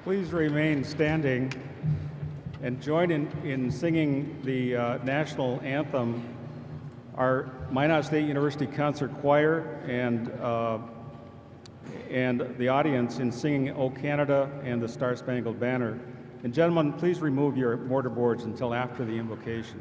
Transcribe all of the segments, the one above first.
Please remain standing and join in singing the national anthem. Our Minot State University Concert Choir and the audience in singing O Canada and the Star Spangled Banner. And gentlemen, please remove your mortarboards until after the invocation.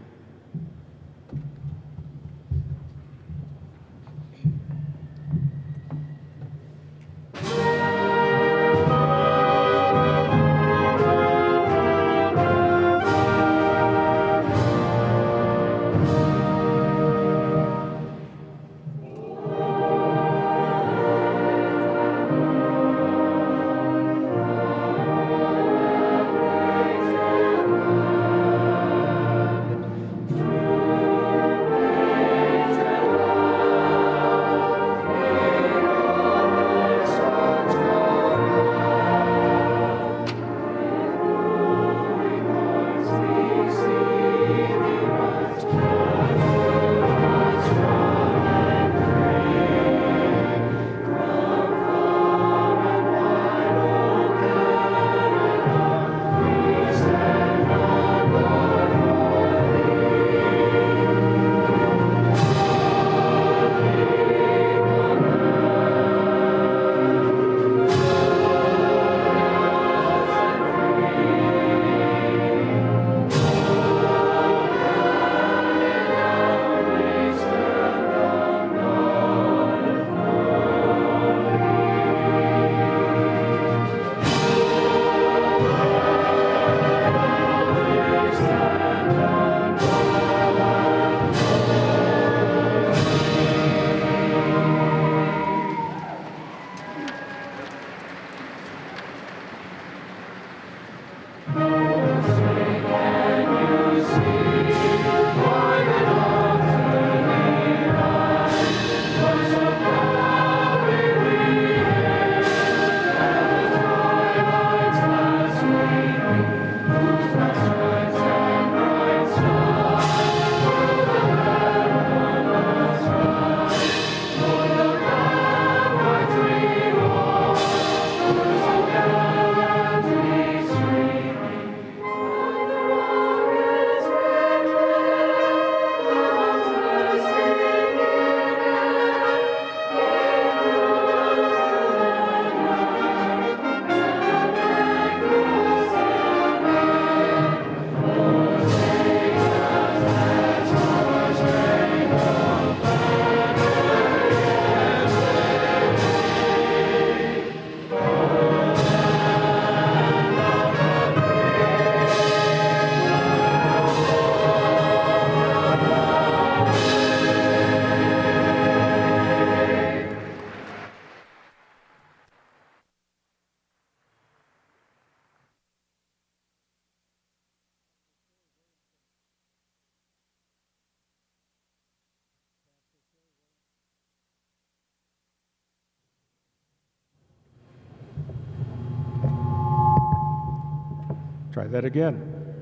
Try that again.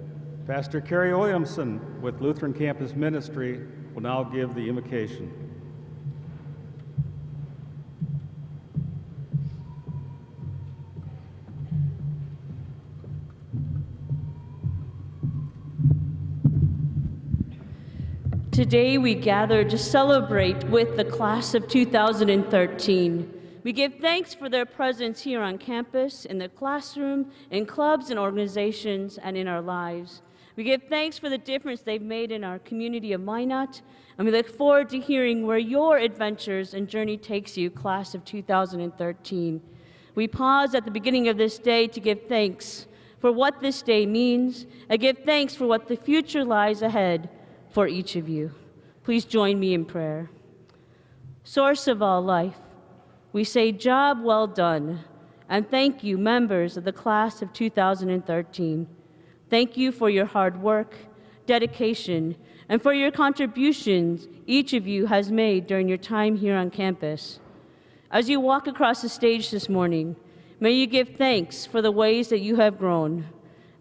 Pastor Kerry Williamson with Lutheran Campus Ministry will now give the invocation. Today we gather to celebrate with the class of 2013. We give thanks for their presence here on campus, in the classroom, in clubs and organizations, and in our lives. We give thanks for the difference they've made in our community of Minot, and we look forward to hearing where your adventures and journey takes you, class of 2013. We pause at the beginning of this day to give thanks for what this day means, and give thanks for what the future lies ahead for each of you. Please join me in prayer. Source of all life, we say job well done, and thank you, members of the class of 2013. Thank you for your hard work, dedication, and for your contributions each of you has made during your time here on campus. As you walk across the stage this morning, may you give thanks for the ways that you have grown.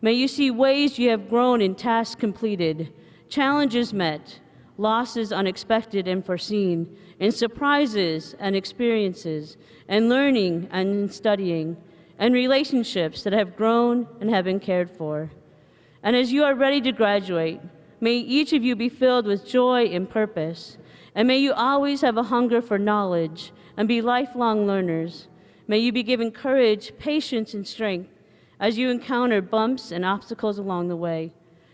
May you see ways you have grown in tasks completed, challenges met, losses unexpected and foreseen, in surprises and experiences, and learning and in studying. and relationships that have grown and have been cared for. And as you are ready to graduate, may each of you be filled with joy and purpose, and may you always have a hunger for knowledge and be lifelong learners. May you be given courage, patience, and strength as you encounter bumps and obstacles along the way.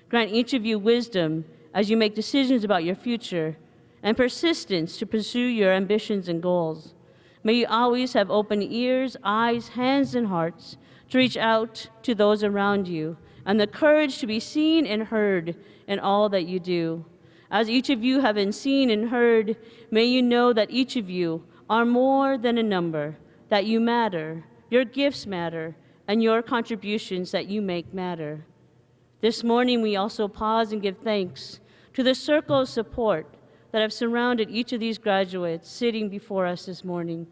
Grant each of you wisdom as you make decisions about your future, and persistence to pursue your ambitions and goals. May you always have open ears, eyes, hands, and hearts to reach out to those around you, and the courage to be seen and heard in all that you do. As each of you have been seen and heard, may you know that each of you are more than a number, that you matter, your gifts matter, and your contributions that you make matter. This morning, we also pause and give thanks to the circle of support that have surrounded each of these graduates sitting before us this morning.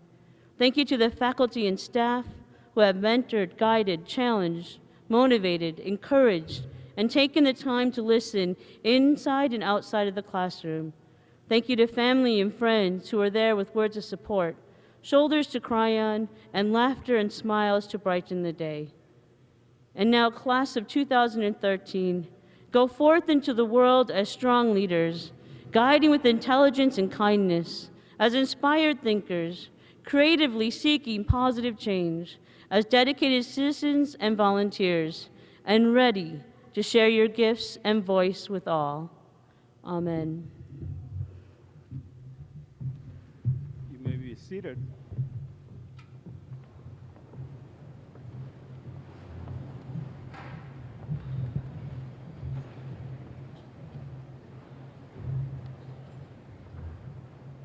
Thank you to the faculty and staff who have mentored, guided, challenged, motivated, encouraged, and taken the time to listen inside and outside of the classroom. Thank you to family and friends who are there with words of support, shoulders to cry on, and laughter and smiles to brighten the day. And now, class of 2013, go forth into the world as strong leaders, guiding with intelligence and kindness, as inspired thinkers, creatively seeking positive change, as dedicated citizens and volunteers, and ready to share your gifts and voice with all. Amen. You may be seated.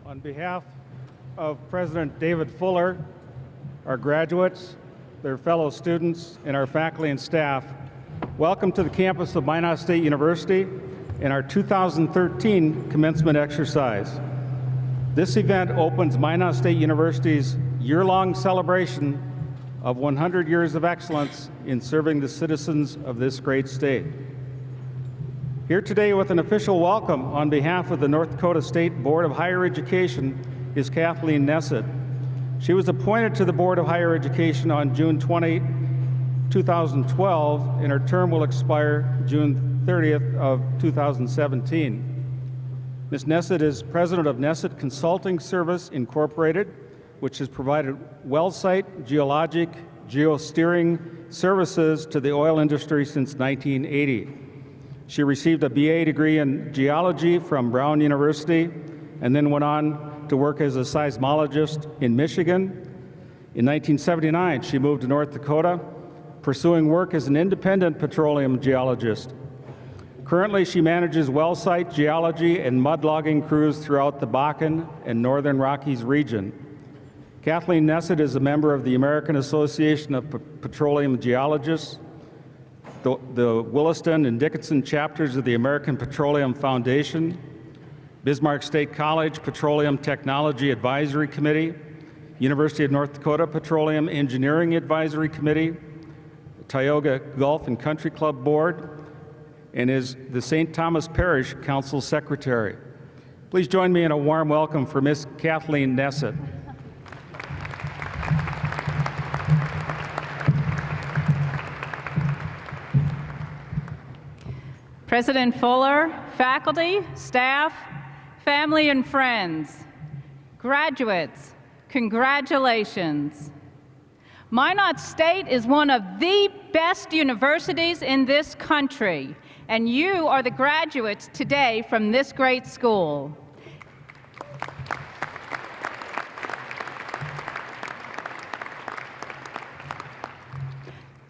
On behalf of President David Fuller, our graduates, their fellow students, and our faculty and staff, welcome to the campus of Minot State University and our 2013 commencement exercise. This event opens Minot State University's year-long celebration of 100 years of excellence in serving the citizens of this great state. Here today with an official welcome on behalf of the North Dakota State Board of Higher Education is Kathleen Nessett. She was appointed to the Board of Higher Education on June 20, 2012, and her term will expire June 30th of 2017. Ms. Nessett is president of Nessett Consulting Service Incorporated, which has provided well site, geologic, geosteering services to the oil industry since 1980. She received a BA degree in geology from Brown University and then went on to work as a seismologist in Michigan. In 1979, she moved to North Dakota, pursuing work as an independent petroleum geologist. Currently, she manages well site geology and mud logging crews throughout the Bakken and Northern Rockies region. Kathleen Nessett is a member of the American Association of Petroleum Geologists, the Williston and Dickinson chapters of the American Petroleum Foundation, Bismarck State College Petroleum Technology Advisory Committee, University of North Dakota Petroleum Engineering Advisory Committee, Tioga Golf and Country Club Board, and is the St. Thomas Parish Council Secretary. Please join me in a warm welcome for Ms. Kathleen Nessett. President Fuller, faculty, staff, family and friends, graduates, congratulations. Minot State is one of the best universities in this country, and you are the graduates today from this great school.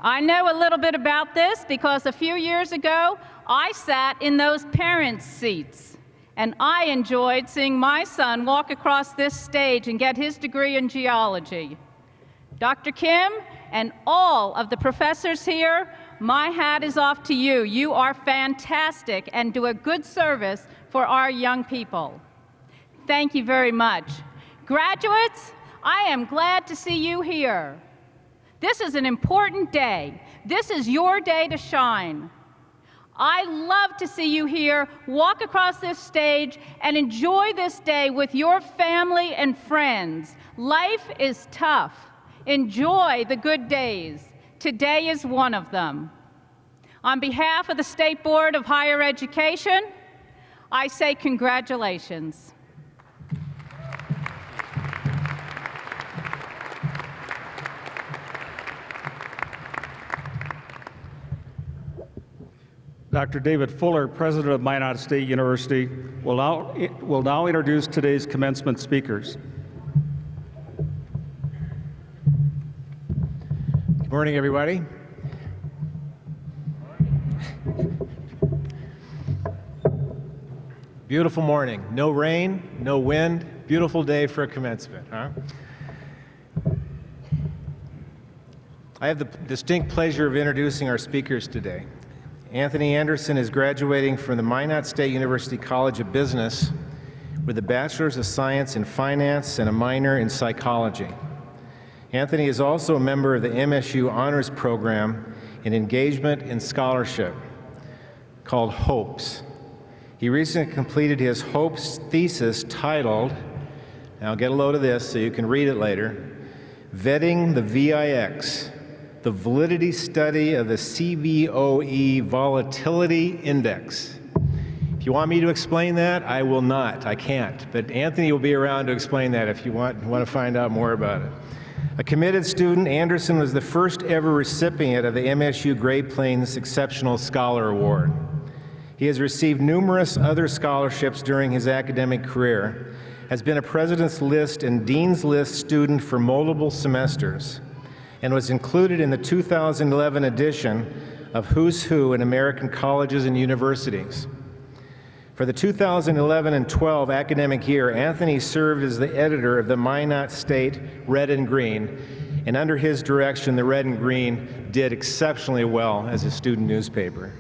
I know a little bit about this because a few years ago, I sat in those parents' seats, and I enjoyed seeing my son walk across this stage and get his degree in geology. Dr. Kim and all of the professors here, my hat is off to you. You are fantastic and do a good service for our young people. Thank you very much. Graduates, I am glad to see you here. This is an important day. This is your day to shine. I love to see you here, walk across this stage, and enjoy this day with your family and friends. Life is tough. Enjoy the good days. Today is one of them. On behalf of the State Board of Higher Education, I say congratulations. Dr. David Fuller, President of Minot State University, will now introduce today's commencement speakers. Good morning, everybody. Beautiful morning. No rain, no wind. Beautiful day for a commencement, huh? I have the distinct pleasure of introducing our speakers today. Anthony Anderson is graduating from the Minot State University College of Business with a Bachelor's of Science in Finance and a minor in Psychology. Anthony is also a member of the MSU Honors Program in Engagement and Scholarship called HOPES. He recently completed his HOPES thesis titled, now get a load of this so you can read it later, Vetting the VIX, the Validity Study of the CBOE Volatility Index. If you want me to explain that, I will not. I can't. But Anthony will be around to explain that if you want to find out more about it. A committed student, Anderson was the first ever recipient of the MSU Great Plains Exceptional Scholar Award. He has received numerous other scholarships during his academic career, has been a President's List and Dean's List student for multiple semesters, and was included in the 2011 edition of Who's Who in American Colleges and Universities. For the 2011 and 12 academic year, Anthony served as the editor of the Minot State Red and Green, and under his direction, the Red and Green did exceptionally well as a student newspaper.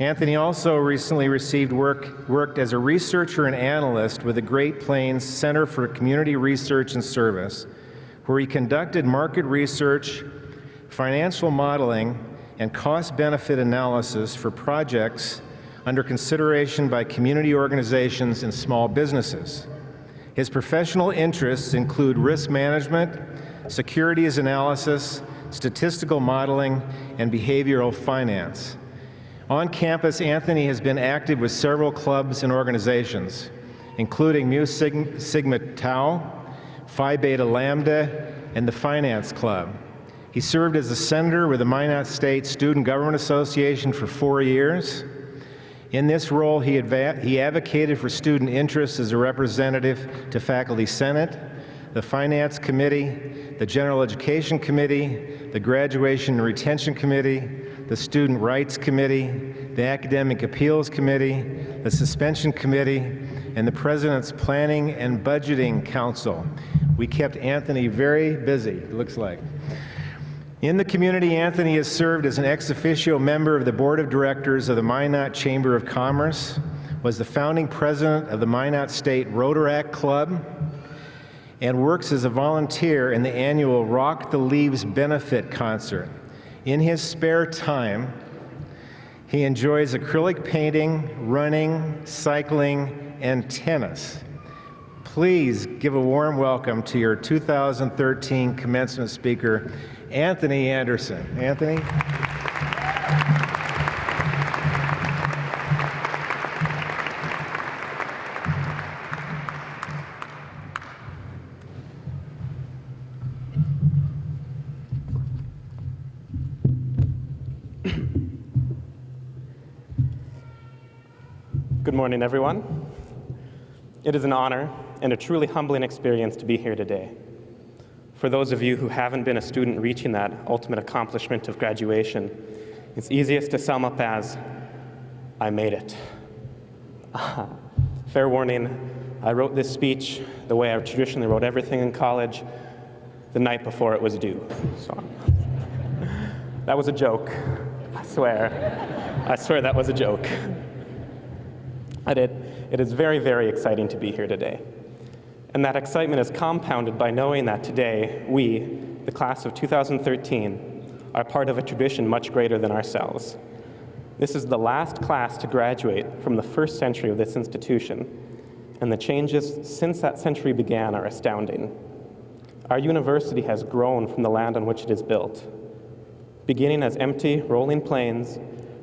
Anthony also recently worked as a researcher and analyst with the Great Plains Center for Community Research and Service, where he conducted market research, financial modeling, and cost-benefit analysis for projects under consideration by community organizations and small businesses. His professional interests include risk management, securities analysis, statistical modeling, and behavioral finance. On campus, Anthony has been active with several clubs and organizations, including Mu Sigma Tau, Phi Beta Lambda, and the Finance Club. He served as a senator with the Minot State Student Government Association for 4 years. In this role, he advocated for student interests as a representative to Faculty Senate, the Finance Committee, the General Education Committee, the Graduation and Retention Committee, the Student Rights Committee, the Academic Appeals Committee, the Suspension Committee, and the President's Planning and Budgeting Council. We kept Anthony very busy, it looks like. In the community, Anthony has served as an ex officio member of the Board of Directors of the Minot Chamber of Commerce, was the founding president of the Minot State Rotaract Club, and works as a volunteer in the annual Rock the Leaves benefit concert. In his spare time, he enjoys acrylic painting, running, cycling, and tennis. Please give a warm welcome to your 2013 commencement speaker, Anthony Anderson. Anthony? Good morning, everyone. It is an honor and a truly humbling experience to be here today. For those of you who haven't been a student reaching that ultimate accomplishment of graduation, it's easiest to sum up as, I made it. Fair warning, I wrote this speech the way I traditionally wrote everything in college, the night before it was due. So, that was a joke, I swear. I swear that was a joke. It is very, very exciting to be here today. And that excitement is compounded by knowing that today, we, the class of 2013, are part of a tradition much greater than ourselves. This is the last class to graduate from the first century of this institution, and the changes since that century began are astounding. Our university has grown from the land on which it is built. Beginning as empty, rolling plains,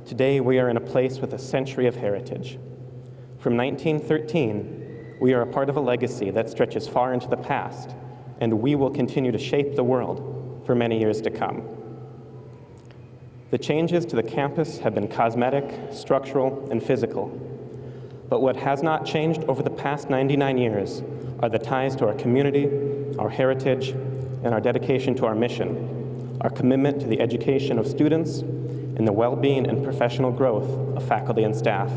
today we are in a place with a century of heritage. From 1913, we are a part of a legacy that stretches far into the past, and we will continue to shape the world for many years to come. The changes to the campus have been cosmetic, structural, and physical. But what has not changed over the past 99 years are the ties to our community, our heritage, and our dedication to our mission, our commitment to the education of students, and the well-being and professional growth of faculty and staff.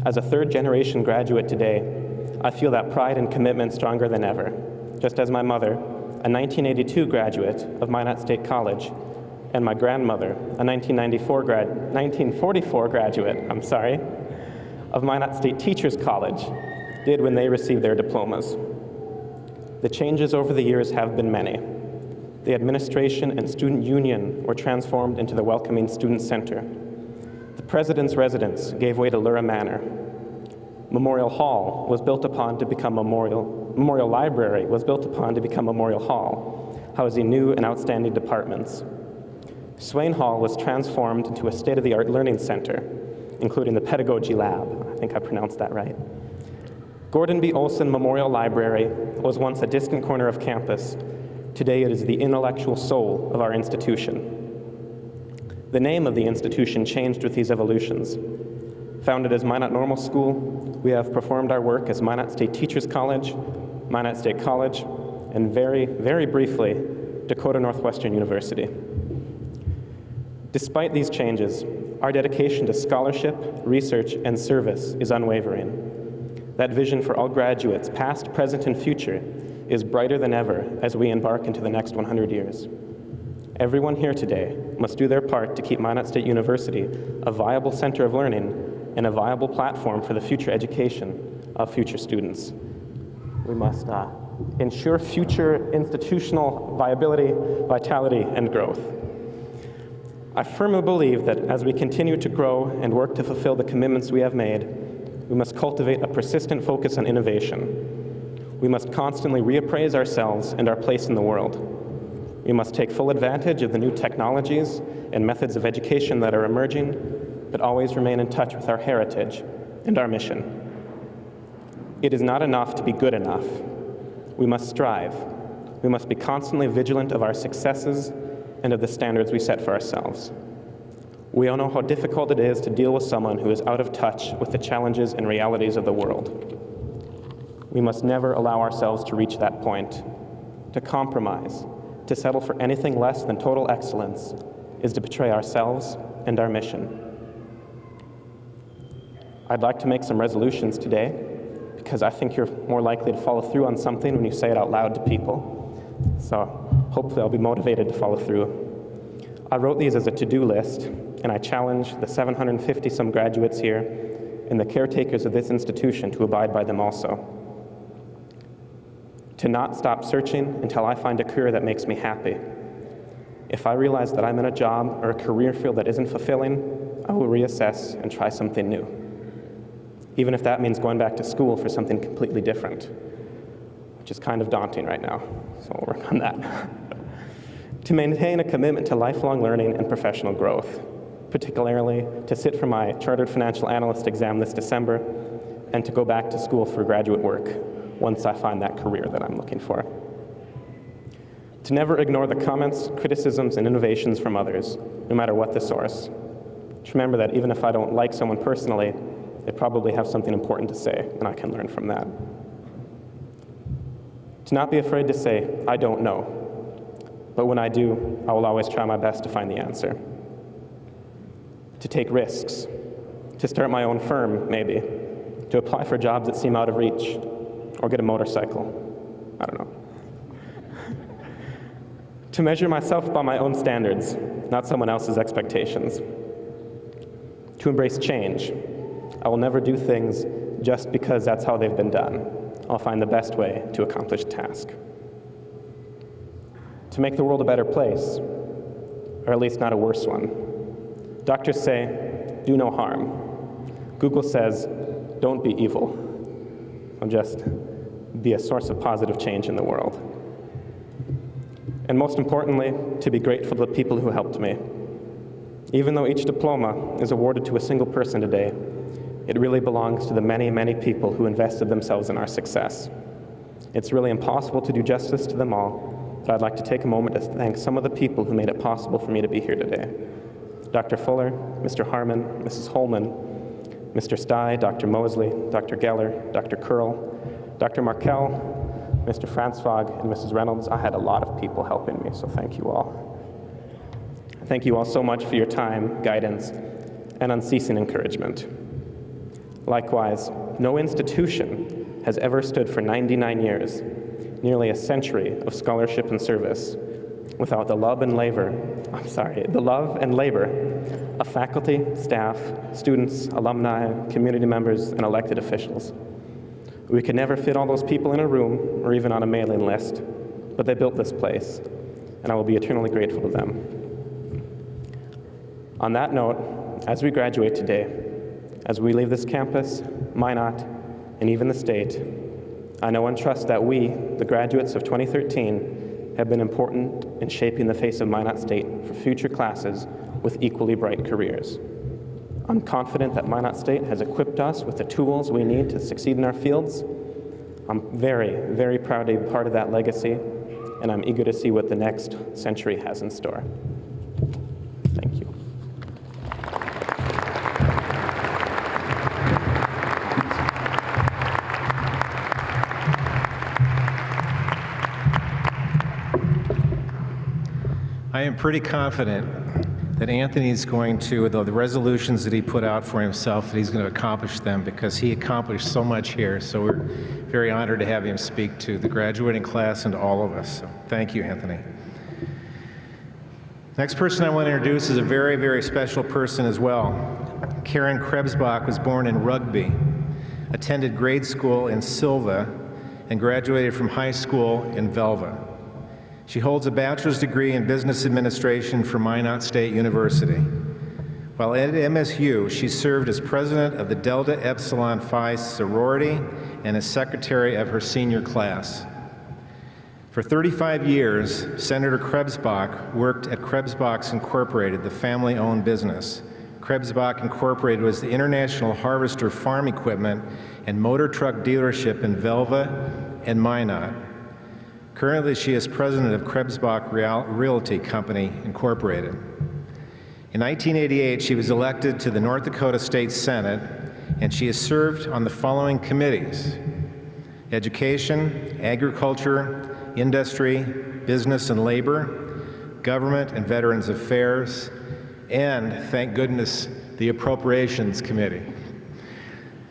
As a third-generation graduate today, I feel that pride and commitment stronger than ever, just as my mother, a 1982 graduate of Minot State College, and my grandmother, a 1944 graduate, of Minot State Teachers College, did when they received their diplomas. The changes over the years have been many. The administration and student union were transformed into the welcoming student center. The president's residence gave way to Lura Manor. Memorial Hall was built upon to become Memorial Library was built upon to become Memorial Hall, housing new and outstanding departments. Swain Hall was transformed into a state-of-the-art learning center, including the Pedagogy Lab. I think I pronounced that right. Gordon B. Olson Memorial Library was once a distant corner of campus. Today it is the intellectual soul of our institution. The name of the institution changed with these evolutions. Founded as Minot Normal School, we have performed our work as Minot State Teachers College, Minot State College, and very, very briefly, Dakota Northwestern University. Despite these changes, our dedication to scholarship, research, and service is unwavering. That vision for all graduates, past, present, and future, is brighter than ever as we embark into the next 100 years. Everyone here today must do their part to keep Minot State University a viable center of learning and a viable platform for the future education of future students. We must ensure future institutional viability, vitality, and growth. I firmly believe that as we continue to grow and work to fulfill the commitments we have made, we must cultivate a persistent focus on innovation. We must constantly reappraise ourselves and our place in the world. We must take full advantage of the new technologies and methods of education that are emerging, but always remain in touch with our heritage and our mission. It is not enough to be good enough. We must strive. We must be constantly vigilant of our successes and of the standards we set for ourselves. We all know how difficult it is to deal with someone who is out of touch with the challenges and realities of the world. We must never allow ourselves to reach that point. To compromise, to settle for anything less than total excellence, is to betray ourselves and our mission. I'd like to make some resolutions today, because I think you're more likely to follow through on something when you say it out loud to people. So hopefully I'll be motivated to follow through. I wrote these as a to-do list, and I challenge the 750-some graduates here and the caretakers of this institution to abide by them also. To not stop searching until I find a career that makes me happy. If I realize that I'm in a job or a career field that isn't fulfilling, I will reassess and try something new. Even if that means going back to school for something completely different, which is kind of daunting right now, so we'll work on that. To maintain a commitment to lifelong learning and professional growth, particularly to sit for my Chartered Financial Analyst exam this December, and to go back to school for graduate work once I find that career that I'm looking for. To never ignore the comments, criticisms, and innovations from others, no matter what the source. To remember that even if I don't like someone personally, they probably have something important to say, and I can learn from that. To not be afraid to say, I don't know. But when I do, I will always try my best to find the answer. To take risks. To start my own firm, maybe. To apply for jobs that seem out of reach. Or get a motorcycle. I don't know. To measure myself by my own standards, not someone else's expectations. To embrace change. I will never do things just because that's how they've been done. I'll find the best way to accomplish a task. To make the world a better place, or at least not a worse one. Doctors say, do no harm. Google says, don't be evil. I'll just be a source of positive change in the world. and most importantly, to be grateful to the people who helped me. Even though each diploma is awarded to a single person today, it really belongs to the many, many people who invested themselves in our success. It's really impossible to do justice to them all, but I'd like to take a moment to thank some of the people who made it possible for me to be here today. Dr. Fuller, Mr. Harmon, Mrs. Holman, Mr. Stye, Dr. Mosley, Dr. Geller, Dr. Curl, Dr. Markel, Mr. Franzfog, and Mrs. Reynolds. I had a lot of people helping me, so thank you all. Thank you all so much for your time, guidance, and unceasing encouragement. Likewise, no institution has ever stood for 99 years, nearly a century of scholarship and service, without the love and labor of faculty, staff, students, alumni, community members, and elected officials. We could never fit all those people in a room or even on a mailing list, but they built this place, and I will be eternally grateful to them. On that note, as we graduate today, as we leave this campus, Minot, and even the state, I know and trust that we, the graduates of 2013, have been important in shaping the face of Minot State for future classes with equally bright careers. I'm confident that Minot State has equipped us with the tools we need to succeed in our fields. I'm very, very proud to be part of that legacy, and I'm eager to see what the next century has in store. Thank you. I am pretty confident that Anthony's going to, though the resolutions that he put out for himself, that he's going to accomplish them because he accomplished so much here. So we're very honored to have him speak to the graduating class and to all of us. So thank you, Anthony. Next person I want to introduce is a very, very special person as well. Karen Krebsbach was born in Rugby, attended grade school in Silva, and graduated from high school in Velva. She holds a bachelor's degree in business administration from Minot State University. While at MSU, she served as president of the Delta Epsilon Phi sorority and as secretary of her senior class. For 35 years, Senator Krebsbach worked at Krebsbach Incorporated, the family-owned business. Krebsbach Incorporated was the international harvester farm equipment and motor truck dealership in Velva and Minot. Currently, she is president of Krebsbach Realty Company, Incorporated. In 1988, she was elected to the North Dakota State Senate, and she has served on the following committees: Education, Agriculture, Industry, Business and Labor, Government and Veterans Affairs, and, thank goodness, the Appropriations Committee.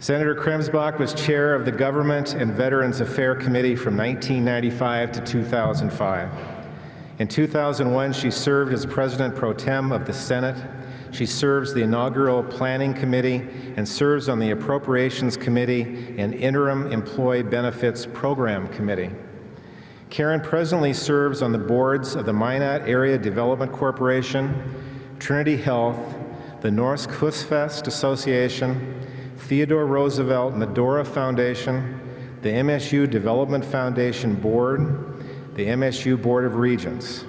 Senator Krebsbach was chair of the Government and Veterans Affairs Committee from 1995 to 2005. In 2001, she served as President Pro Tem of the Senate. She serves the inaugural Planning Committee and serves on the Appropriations Committee and Interim Employee Benefits Program Committee. Karen presently serves on the boards of the Minot Area Development Corporation, Trinity Health, the Norse Kustfest Association, Theodore Roosevelt Medora Foundation, the MSU Development Foundation Board, the MSU Board of Regents.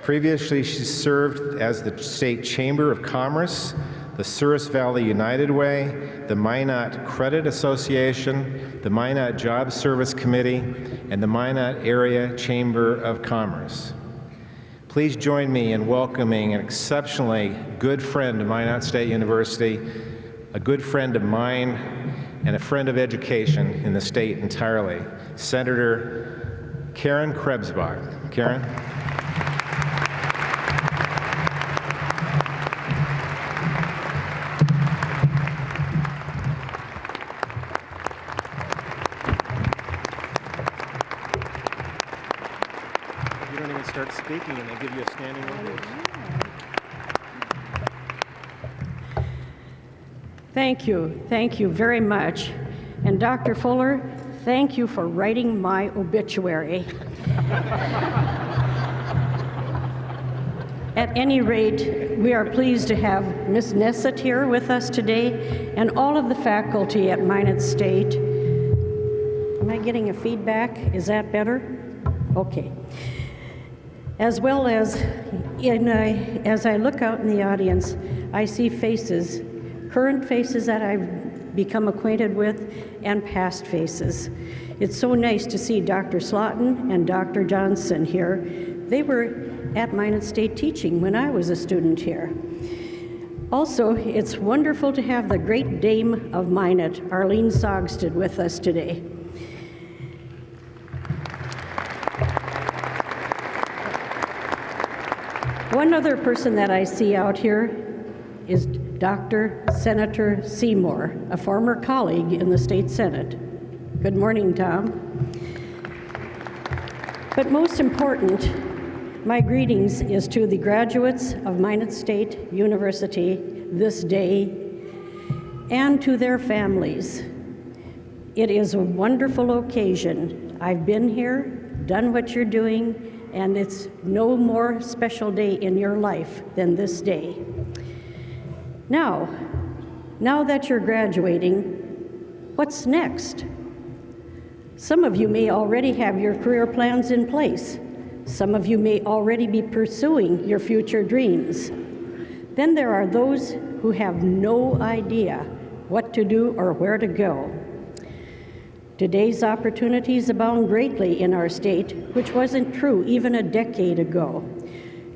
Previously, she served as the State Chamber of Commerce, the Souris Valley United Way, the Minot Credit Association, the Minot Job Service Committee, and the Minot Area Chamber of Commerce. Please join me in welcoming an exceptionally good friend of Minot State University, a good friend of mine, and a friend of education in the state entirely, Senator Karen Krebsbach. Karen? You don't even start speaking and they give you a standing ovation. Thank you very much. And Dr. Fuller, thank you for writing my obituary. At any rate, we are pleased to have Ms. Nessett here with us today and all of the faculty at Minot State. Am I getting a feedback? Is that better? Okay. As well as as I look out in the audience, I see faces, current faces that I've become acquainted with, and past faces. It's so nice to see Dr. Slaughton and Dr. Johnson here. They were at Minot State teaching when I was a student here. Also, it's wonderful to have the great dame of Minot, Arlene Sogsted, with us today. One other person that I see out here is Dr. Senator Seymour, a former colleague in the State Senate. Good morning, Tom. But most important, my greetings is to the graduates of Minot State University this day and to their families. It is a wonderful occasion. I've been here, done what you're doing, and it's no more special day in your life than this day. Now that you're graduating, what's next? Some of you may already have your career plans in place. Some of you may already be pursuing your future dreams. Then there are those who have no idea what to do or where to go. Today's opportunities abound greatly in our state, which wasn't true even a decade ago.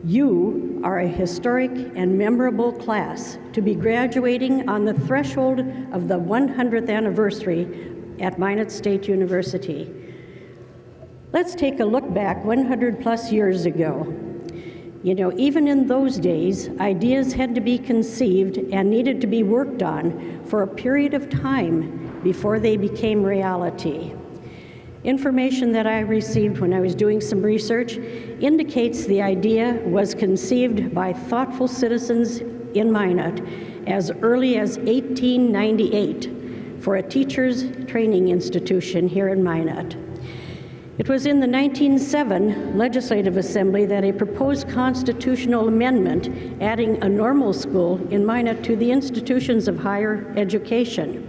You are a historic and memorable class to be graduating on the threshold of the 100th anniversary at Minot State University. Let's take a look back 100 plus years ago. You know, even in those days, ideas had to be conceived and needed to be worked on for a period of time before they became reality. Information that I received when I was doing some research indicates the idea was conceived by thoughtful citizens in Minot as early as 1898 for a teacher's training institution here in Minot. It was in the 1907 Legislative Assembly that a proposed constitutional amendment adding a normal school in Minot to the institutions of higher education.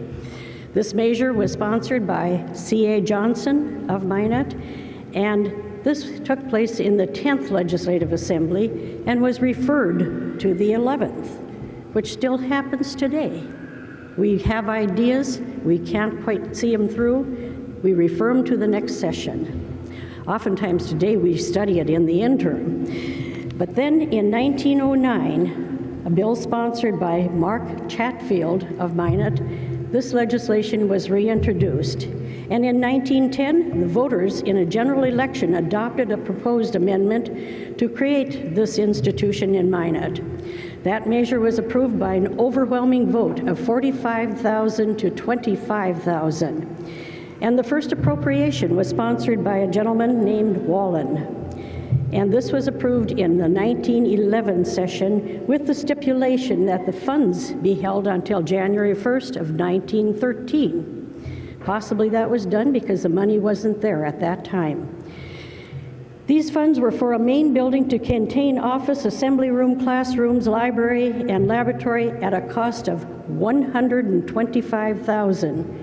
This measure was sponsored by C.A. Johnson of Minot, and this took place in the 10th Legislative Assembly and was referred to the 11th, which still happens today. We have ideas, we can't quite see them through, we refer them to the next session. Oftentimes today we study it in the interim. But then in 1909, a bill sponsored by Mark Chatfield of Minot, this legislation was reintroduced. And in 1910, the voters in a general election adopted a proposed amendment to create this institution in Minot. That measure was approved by an overwhelming vote of 45,000 to 25,000. And the first appropriation was sponsored by a gentleman named Wallen. And this was approved in the 1911 session with the stipulation that the funds be held until January 1st of 1913. Possibly that was done because the money wasn't there at that time. These funds were for a main building to contain office, assembly room, classrooms, library, and laboratory at a cost of $125,000.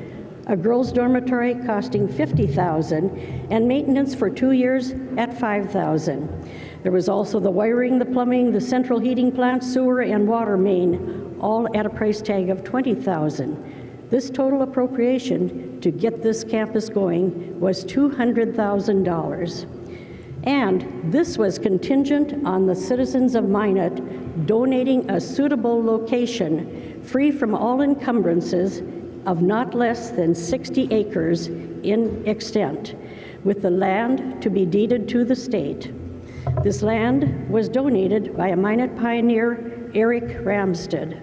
A girls' dormitory costing $50,000, and maintenance for 2 years at $5,000. There was also the wiring, the plumbing, the central heating plant, sewer, and water main, all at a price tag of $20,000. This total appropriation to get this campus going was $200,000. And this was contingent on the citizens of Minot donating a suitable location free from all encumbrances of not less than 60 acres in extent, with the land to be deeded to the state. This land was donated by a Minot pioneer, Eric Ramstead.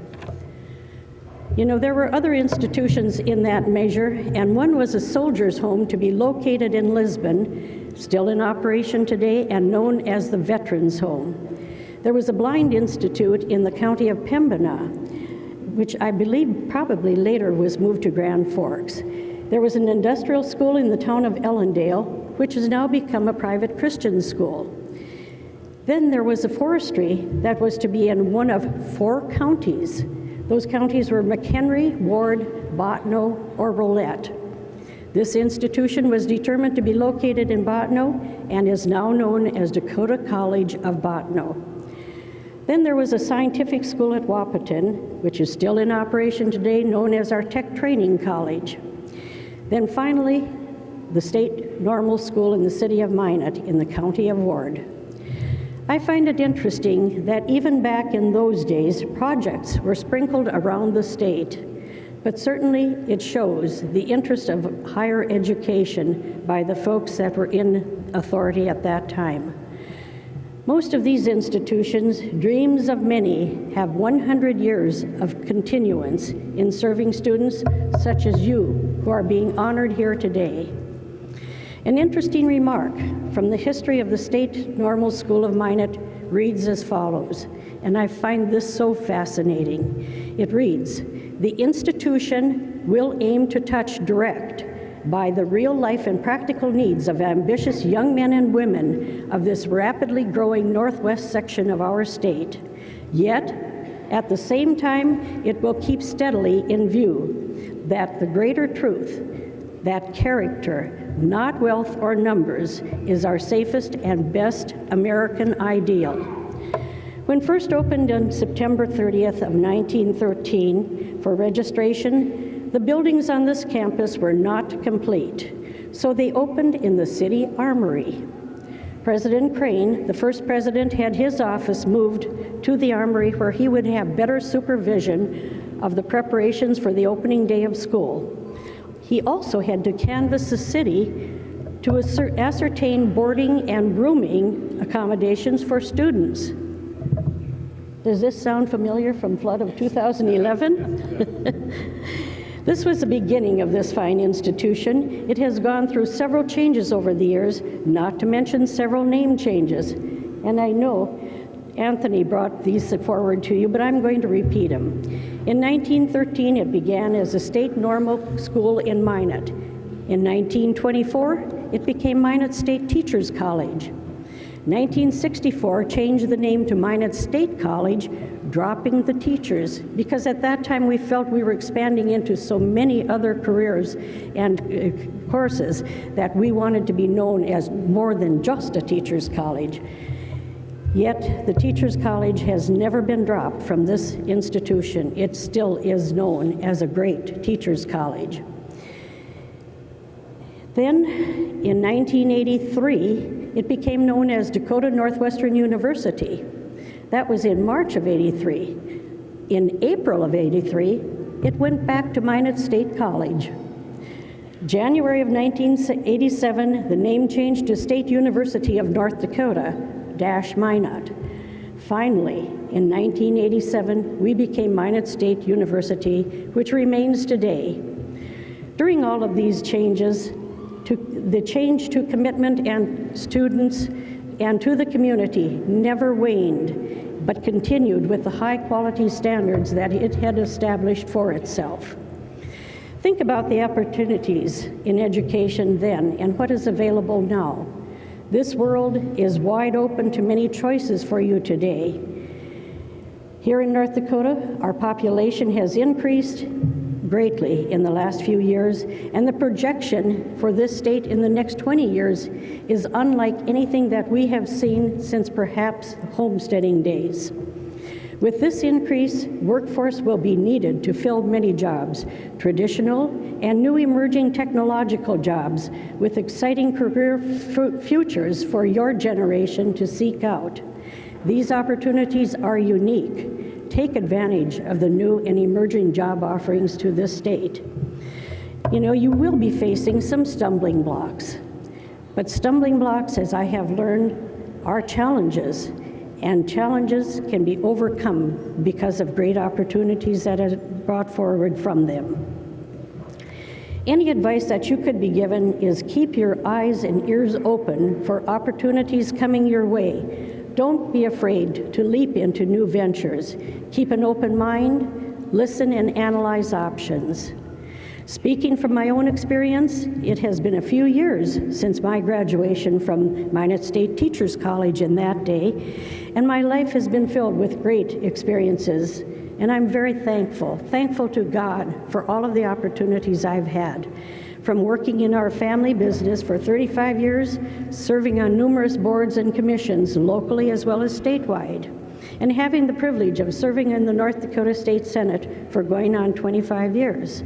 You know, there were other institutions in that measure, and one was a soldier's home to be located in Lisbon, still in operation today and known as the Veterans Home. There was a blind institute in the county of Pembina, which I believe probably later was moved to Grand Forks. There was an industrial school in the town of Ellendale, which has now become a private Christian school. Then there was a forestry that was to be in one of 4 counties. Those counties were McHenry, Ward, Bottineau, or Rolette. This institution was determined to be located in Bottineau and is now known as Dakota College of Bottineau. Then there was a scientific school at Wahpeton, which is still in operation today, known as our Tech Training College. Then finally, the State Normal School in the city of Minot in the county of Ward. I find it interesting that even back in those days, projects were sprinkled around the state, but certainly it shows the interest of higher education by the folks that were in authority at that time. Most of these institutions, dreams of many, have 100 years of continuance in serving students such as you who are being honored here today. An interesting remark from the history of the State Normal School of Minot reads as follows, and I find this so fascinating. It reads, "The institution will aim to touch direct by the real life and practical needs of ambitious young men and women of this rapidly growing northwest section of our state. Yet, at the same time, it will keep steadily in view that the greater truth, that character, not wealth or numbers, is our safest and best American ideal." When first opened on September 30th of 1913 for registration, the buildings on this campus were not complete, so they opened in the city armory. President Crane, the first president, had his office moved to the armory where he would have better supervision of the preparations for the opening day of school. He also had to canvass the city to ascertain boarding and rooming accommodations for students. Does this sound familiar from flood of 2011? This was the beginning of this fine institution. It has gone through several changes over the years, not to mention several name changes. And I know Anthony brought these forward to you, but I'm going to repeat them. In 1913, it began as a State Normal School in Minot. In 1924, it became Minot State Teachers College. 1964 changed the name to Minot State College, dropping the teachers, because at that time we felt we were expanding into so many other careers and courses that we wanted to be known as more than just a teachers college. Yet the Teachers College has never been dropped from this institution. It still is known as a great teachers college. Then in 1983, it became known as Dakota Northwestern University. That was in March of '83. In April of '83, it went back to Minot State College. January of 1987, the name changed to State University of North Dakota, Minot. Finally, in 1987, we became Minot State University, which remains today. During all of these changes, the change to commitment and students and to the community never waned, but continued with the high quality standards that it had established for itself. Think about the opportunities in education then and what is available now. This world is wide open to many choices for you today. Here in North Dakota, our population has increased greatly in the last few years, and the projection for this state in the next 20 years is unlike anything that we have seen since perhaps homesteading days. With this increase, workforce will be needed to fill many jobs, traditional and new emerging technological jobs with exciting career futures for your generation to seek out. These opportunities are unique. Take advantage of the new and emerging job offerings to this state. You know, you will be facing some stumbling blocks, but stumbling blocks, as I have learned, are challenges, and challenges can be overcome because of great opportunities that are brought forward from them. Any advice that you could be given is keep your eyes and ears open for opportunities coming your way. Don't be afraid to leap into new ventures. Keep an open mind, listen and analyze options. Speaking from my own experience, it has been a few years since my graduation from Minot State Teachers College in that day, and my life has been filled with great experiences, and I'm very thankful to God for all of the opportunities I've had. from working in our family business for 35 years, serving on numerous boards and commissions locally as well as statewide, and having the privilege of serving in the North Dakota State Senate for going on 25 years.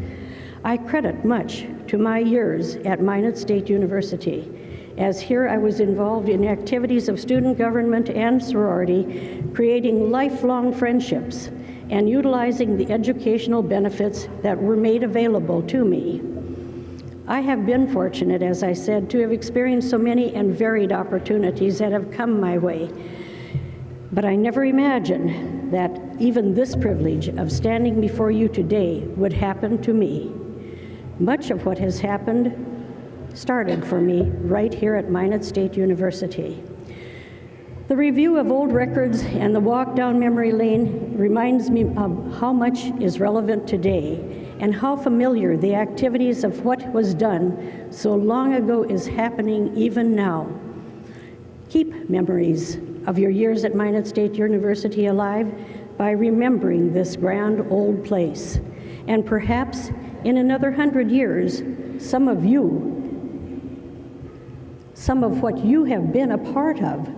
I credit much to my years at Minot State University, as here I was involved in activities of student government and sorority, creating lifelong friendships and utilizing the educational benefits that were made available to me. I have been fortunate, as I said, to have experienced so many and varied opportunities that have come my way. But I never imagined that even this privilege of standing before you today would happen to me. Much of what has happened started for me right here at Minot State University. The review of old records and the walk down memory lane reminds me of how much is relevant today and how familiar the activities of what was done so long ago is happening even now. Keep memories of your years at Minot State University alive by remembering this grand old place. And perhaps in another 100 years, some of what you have been a part of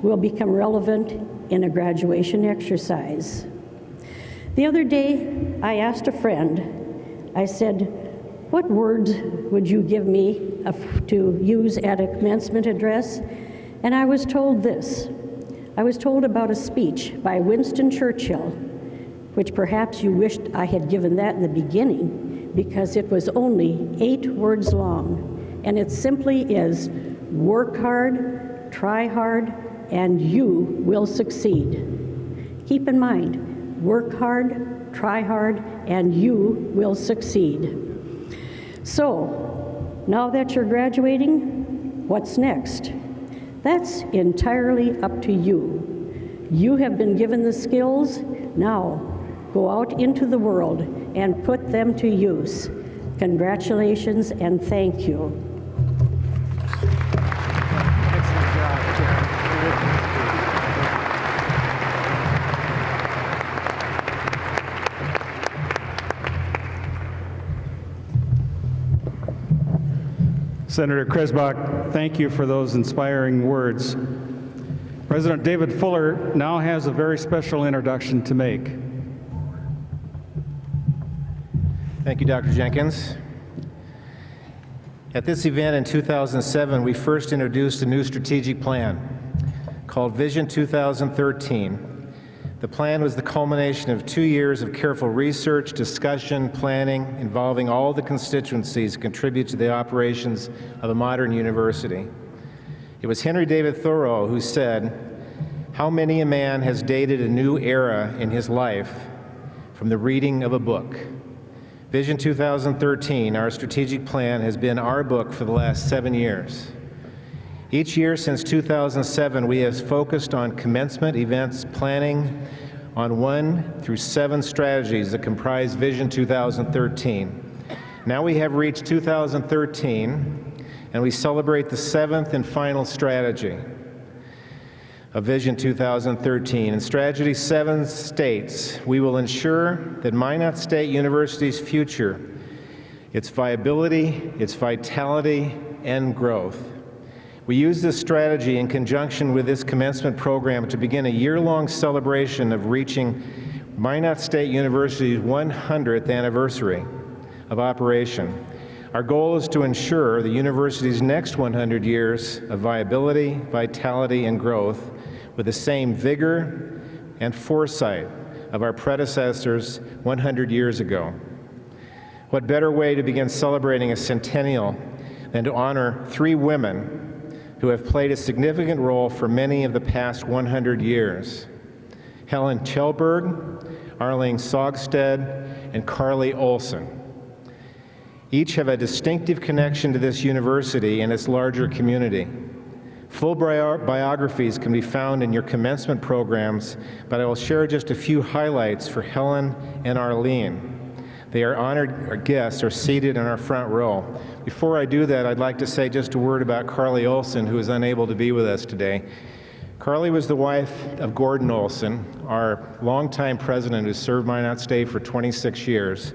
will become relevant in a graduation exercise. The other day, I asked a friend, I said, what words would you give me to use at a commencement address? And I was told this. I was told about a speech by Winston Churchill, which perhaps you wished I had given that in the beginning, because it was only 8 words long, and it simply is, work hard, try hard, and you will succeed. Keep in mind, work hard, try hard, and you will succeed. So, now that you're graduating, what's next? That's entirely up to you. You have been given the skills. Now, go out into the world and put them to use. Congratulations and thank you. Senator Kresbach, thank you for those inspiring words. President David Fuller now has a very special introduction to make. Thank you, Dr. Jenkins. At this event in 2007, we first introduced a new strategic plan called Vision 2013. The plan was the culmination of 2 years of careful research, discussion, planning, involving all the constituencies that contribute to the operations of a modern university. It was Henry David Thoreau who said, "How many a man has dated a new era in his life from the reading of a book?" Vision 2013, our strategic plan, has been our book for the last 7 years. Each year since 2007, we have focused on commencement events planning on 1 through 7 strategies that comprise Vision 2013. Now we have reached 2013, and we celebrate the 7th and final strategy of Vision 2013. And Strategy 7 states, we will ensure that Minot State University's future, its viability, its vitality, and growth. We use this strategy in conjunction with this commencement program to begin a year-long celebration of reaching Minot State University's 100th anniversary of operation. Our goal is to ensure the university's next 100 years of viability, vitality, and growth with the same vigor and foresight of our predecessors 100 years ago. What better way to begin celebrating a centennial than to honor 3 women who have played a significant role for many of the past 100 years. Helen Kjellberg, Arlene Sogstead, and Carly Olson. Each have a distinctive connection to this university and its larger community. Full biographies can be found in your commencement programs, but I will share just a few highlights for Helen and Arlene. They are honored, our guests are seated in our front row. Before I do that, I'd like to say just a word about Carly Olson, who is unable to be with us today. Carly was the wife of Gordon Olson, our longtime president who served Minot State for 26 years.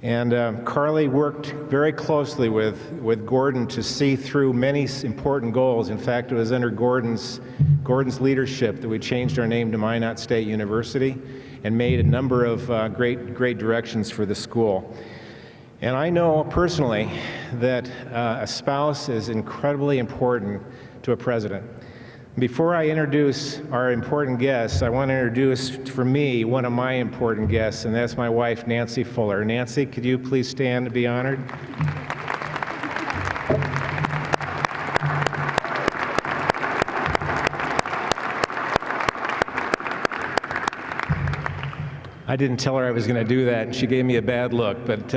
And Carly worked very closely with Gordon to see through many important goals. In fact, it was under Gordon's leadership that we changed our name to Minot State University and made a number of great directions for the school. And I know personally that a spouse is incredibly important to a president. Before I introduce our important guests, I want to introduce, for me, one of my important guests, and that's my wife, Nancy Fuller. Nancy, could you please stand to be honored? I didn't tell her I was going to do that, and she gave me a bad look, but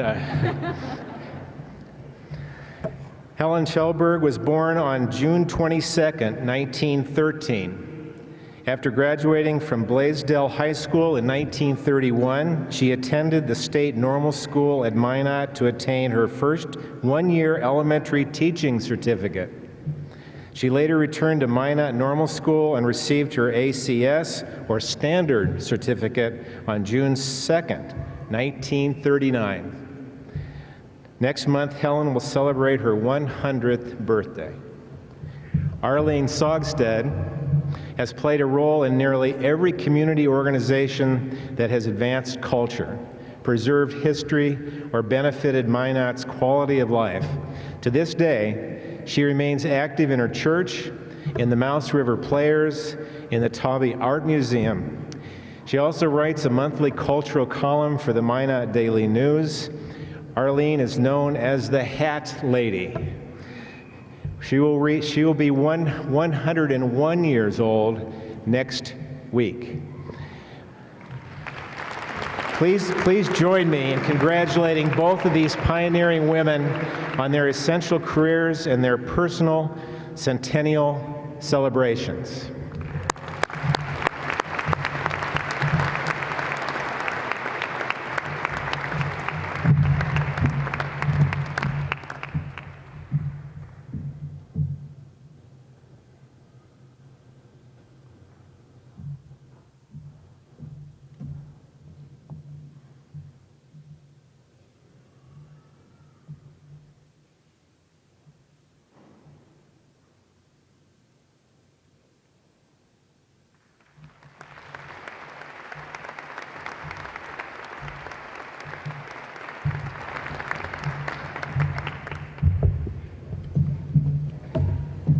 Helen Schellberg was born on June 22nd, 1913. After graduating from Blaisdell High School in 1931, she attended the State Normal School at Minot to attain her first one-year elementary teaching certificate. She later returned to Minot Normal School and received her ACS, or Standard Certificate, on June 2nd, 1939. Next month, Helen will celebrate her 100th birthday. Arlene Sogstead has played a role in nearly every community organization that has advanced culture, preserved history, or benefited Minot's quality of life. To this day, she remains active in her church, in the Mouse River Players, in the Tawby Art Museum. She also writes a monthly cultural column for the Minot Daily News. Arlene is known as the Hat Lady. She will be 101 years old next week. Please join me in congratulating both of these pioneering women on their essential careers and their personal centennial celebrations.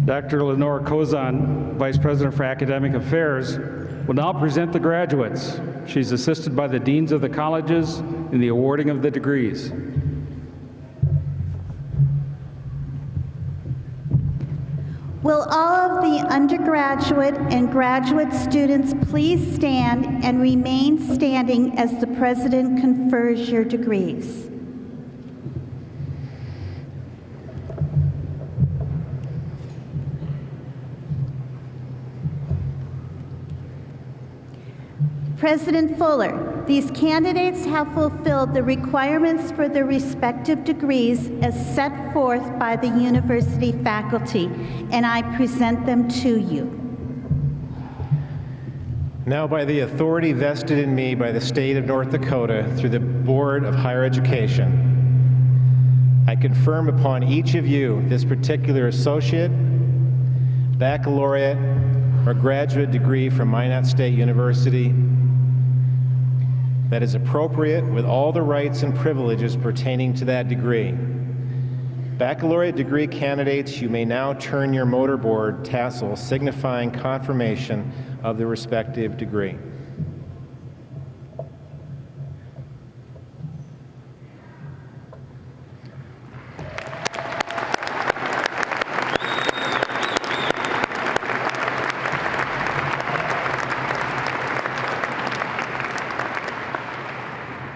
Dr. Lenore Kozan, Vice President for Academic Affairs, will now present the graduates. She's assisted by the deans of the colleges in the awarding of the degrees. Will all of the undergraduate and graduate students please stand and remain standing as the President confers your degrees? President Fuller, these candidates have fulfilled the requirements for their respective degrees as set forth by the university faculty, and I present them to you. Now, by the authority vested in me by the state of North Dakota through the Board of Higher Education, I confirm upon each of you this particular associate, baccalaureate, or graduate degree from Minot State University that is appropriate with all the rights and privileges pertaining to that degree. Baccalaureate degree candidates, you may now turn your motorboard tassel signifying confirmation of the respective degree.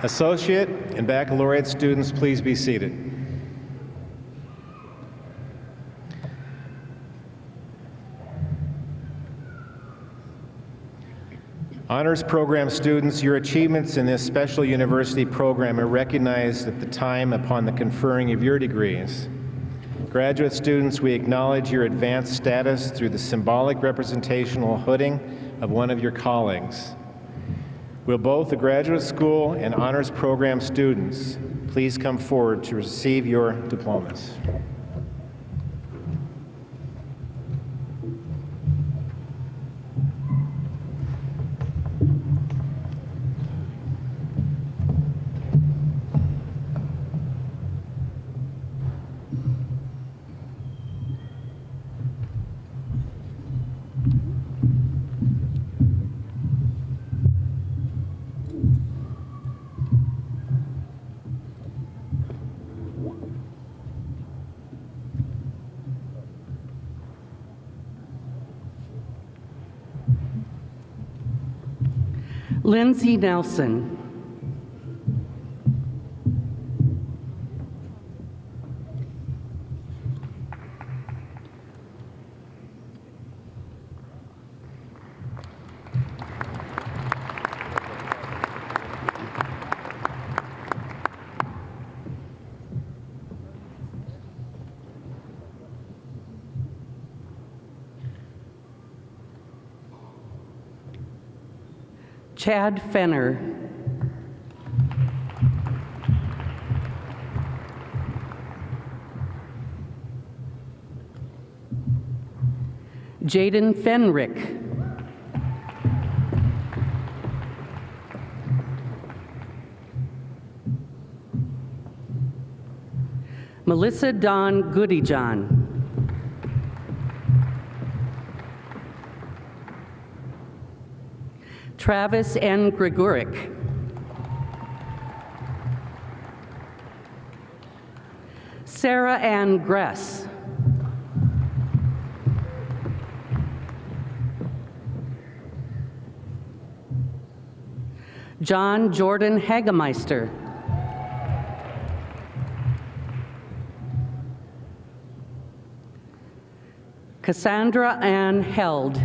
Associate and baccalaureate students, please be seated. Honors Program students, your achievements in this special university program are recognized at the time upon the conferring of your degrees. Graduate students, we acknowledge your advanced status through the symbolic representational hooding of one of your colleagues. Will both the graduate school and honors program students please come forward to receive your diplomas? Lindsay Nelson. Chad Fenner. Jaden Fenrick. Melissa Dawn Goodyjohn. Travis N. Gregoric. Sarah Ann Gress. John Jordan Hagemeister. Cassandra Ann Held.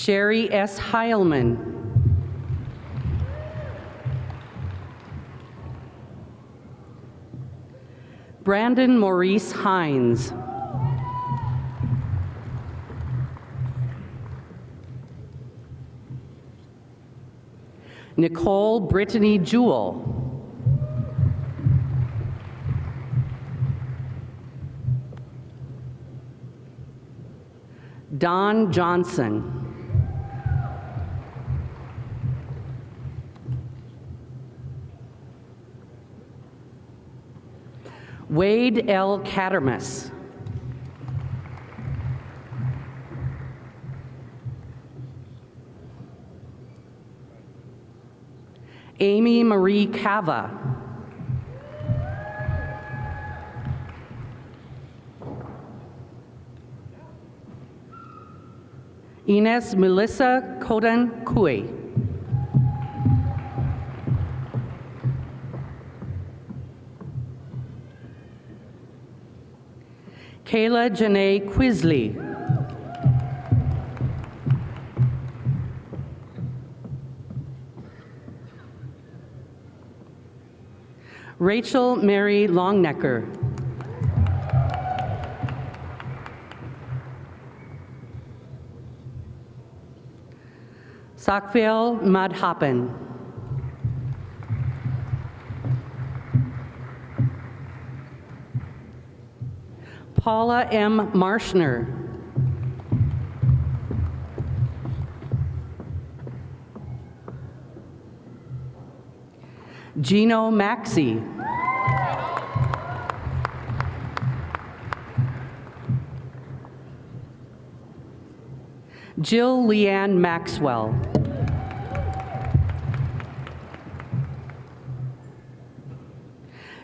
Sherry S. Heilman. Brandon Maurice Hines. Nicole Brittany Jewell. Don Johnson. Wade L. Cattermas. Amy Marie Cava. Ines Melissa Kodan Kui. Kayla Janae Quisley. Rachel Mary Longnecker. Sakville Madhapan. Paula M. Marshner. Gino Maxey. Jill Leanne Maxwell.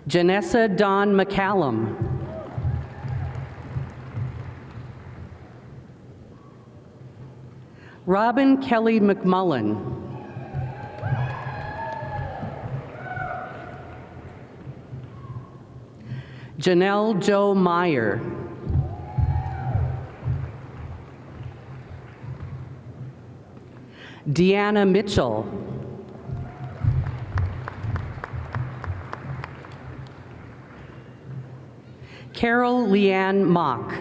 Janessa Dawn McCallum. Robin Kelly McMullen. Janelle Jo Meyer. Deanna Mitchell. Carol Leanne Mock.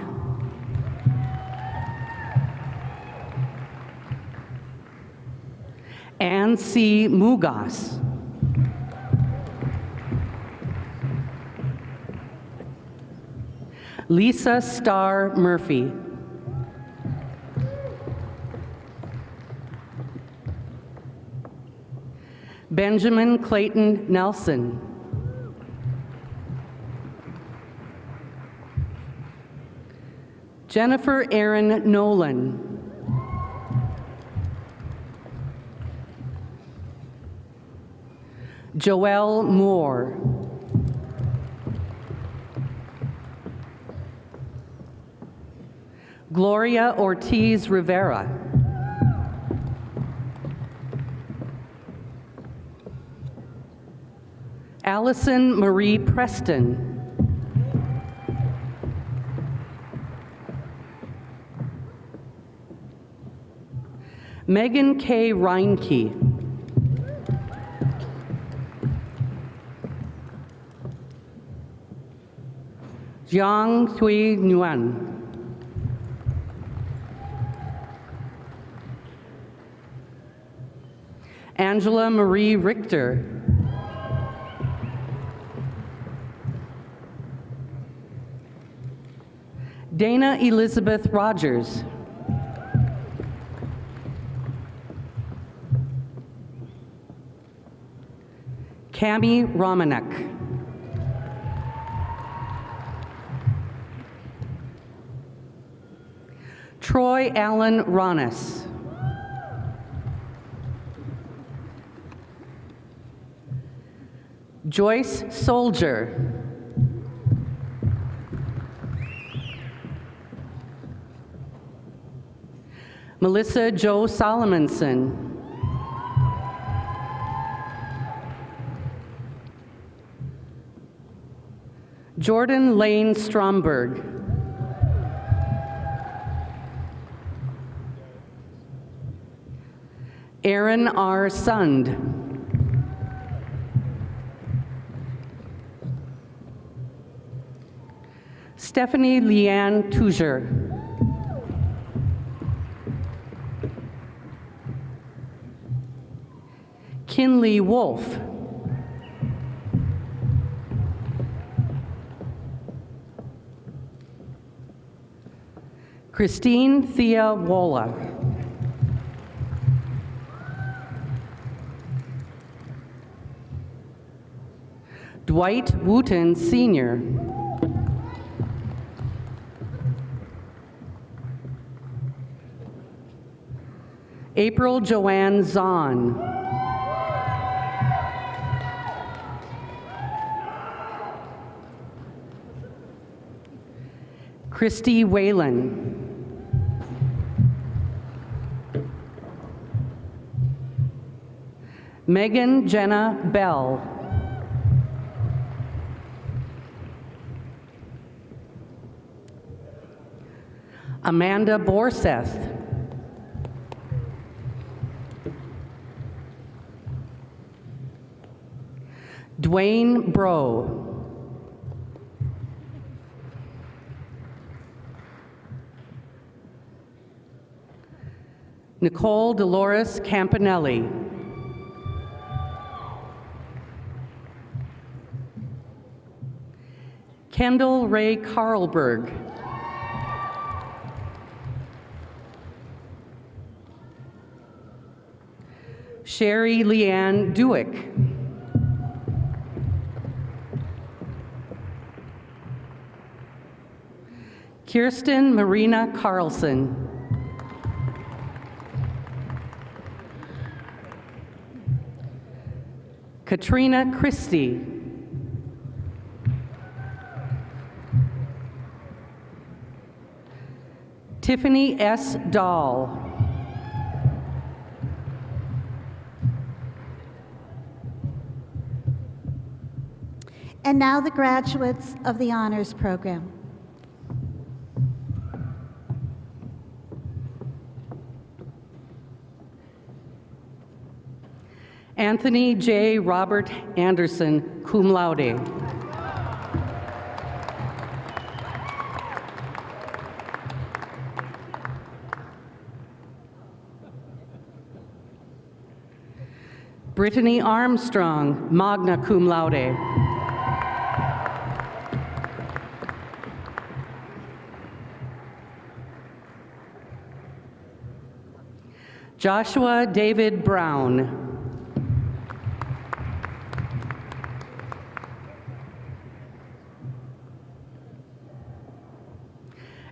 Ann C. Mugas. Lisa Starr Murphy. Benjamin Clayton Nelson. Jennifer Erin Nolan. Joelle Moore. Gloria Ortiz Rivera. Allison Marie Preston. Megan K. Reinke. Jiang Thuy Nguyen. Angela Marie Richter. Dana Elizabeth Rogers. Cami Romanek. Troy Allen Ronis. Joyce Soldier. Melissa Jo Solomonson. Jordan Lane Stromberg. Aaron R. Sund. Stephanie Leanne Touger. Kinley Wolf. Christine Thea Wola. Dwight Wooten Sr. April Joanne Zahn. Christy Whalen. Megan Jenna Bell. Amanda Borseth. Dwayne Bro. Nicole Dolores Campanelli. Kendall Ray Carlberg. Sherry Leanne Dewick. Kirsten Marina Carlson. Katrina Christie. Tiffany S. Dahl. And now the graduates of the honors program. Anthony J. Robert Anderson, cum laude. Brittany Armstrong, magna cum laude. Joshua David Brown.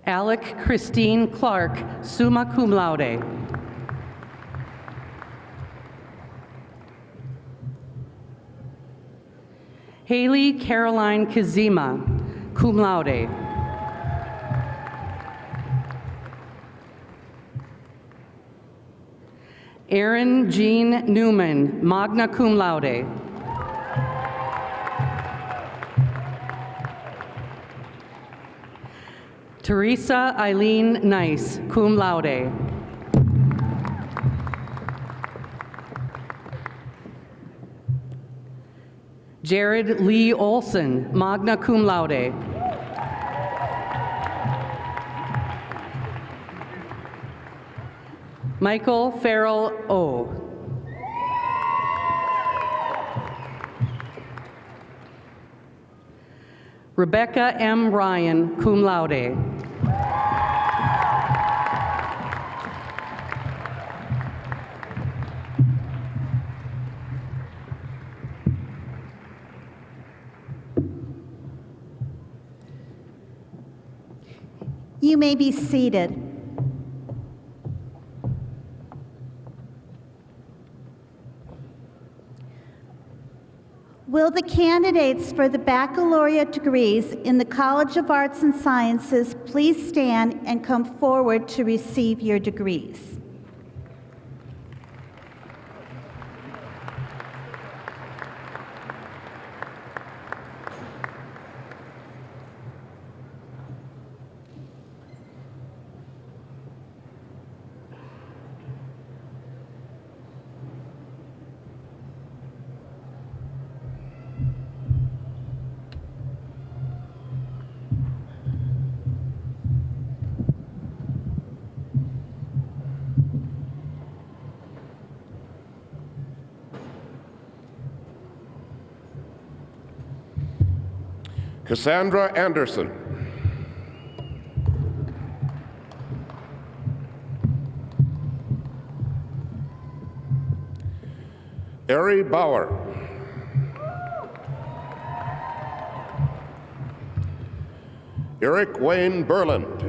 Alec Christine Clark, summa cum laude. Haley Caroline Kazima, cum laude. Erin Jean Newman, magna cum laude. Teresa Eileen Nice, cum laude. Jared Lee Olson, magna cum laude. Michael Farrell O. Rebecca M. Ryan, cum laude. You may be seated. Will the candidates for the baccalaureate degrees in the College of Arts and Sciences please stand and come forward to receive your degrees? Cassandra Anderson. Ari Bauer. Eric Wayne Berland.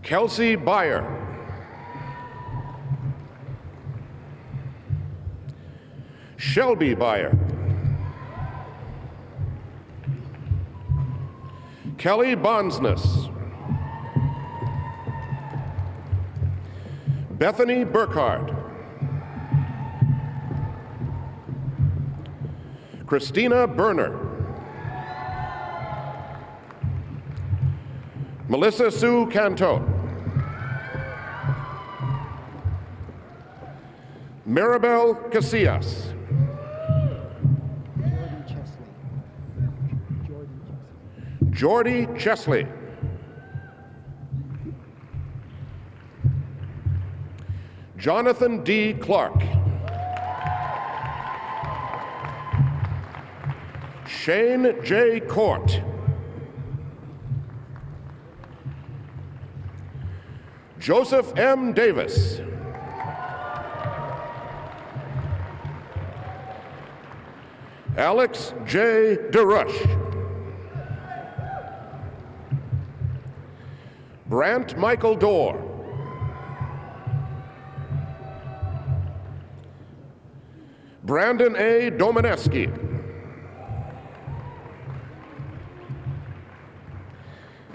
Kelsey Byer. Shelby Byer. Kelly Bonsness. Bethany Burkhardt. Christina Berner. Melissa Sue Canto. Maribel Casillas. Jordy Chesley. Jonathan D. Clark. Shane J. Court. Joseph M. Davis. Alex J. DeRush. Brant Michael Dorr. Brandon A. Domaneski.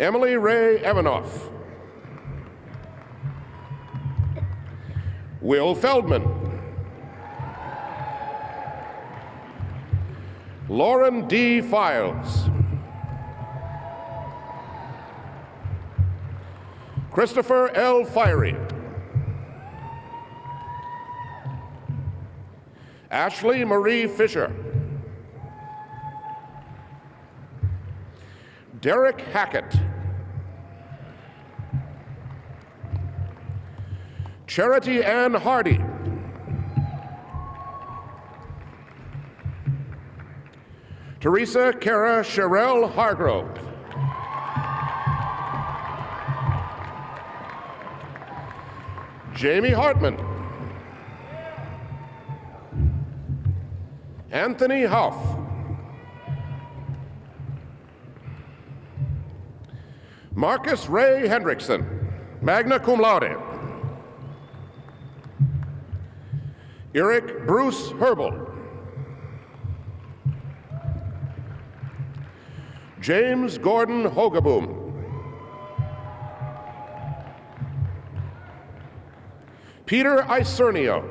Emily Ray Evanoff. Will Feldman. Lauren D. Files. Christopher L. Fiery. Ashley Marie Fisher. Derek Hackett. Charity Ann Hardy. Teresa Kara Sherelle Hargrove. Jamie Hartman. Anthony Hauff. Marcus Ray Hendrickson, magna cum laude. Eric Bruce Herbal. James Gordon Hogaboom. Peter Isernio.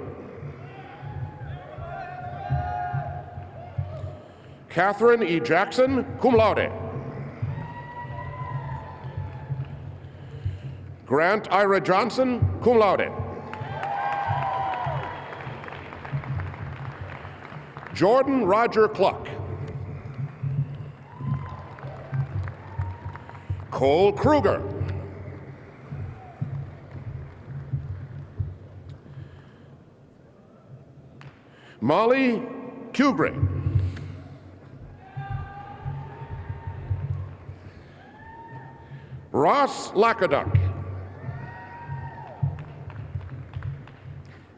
Catherine E. Jackson, cum laude. Grant Ira Johnson, cum laude. Jordan Roger Cluck. Cole Kruger. Molly Kugre. Ross Lackaduck.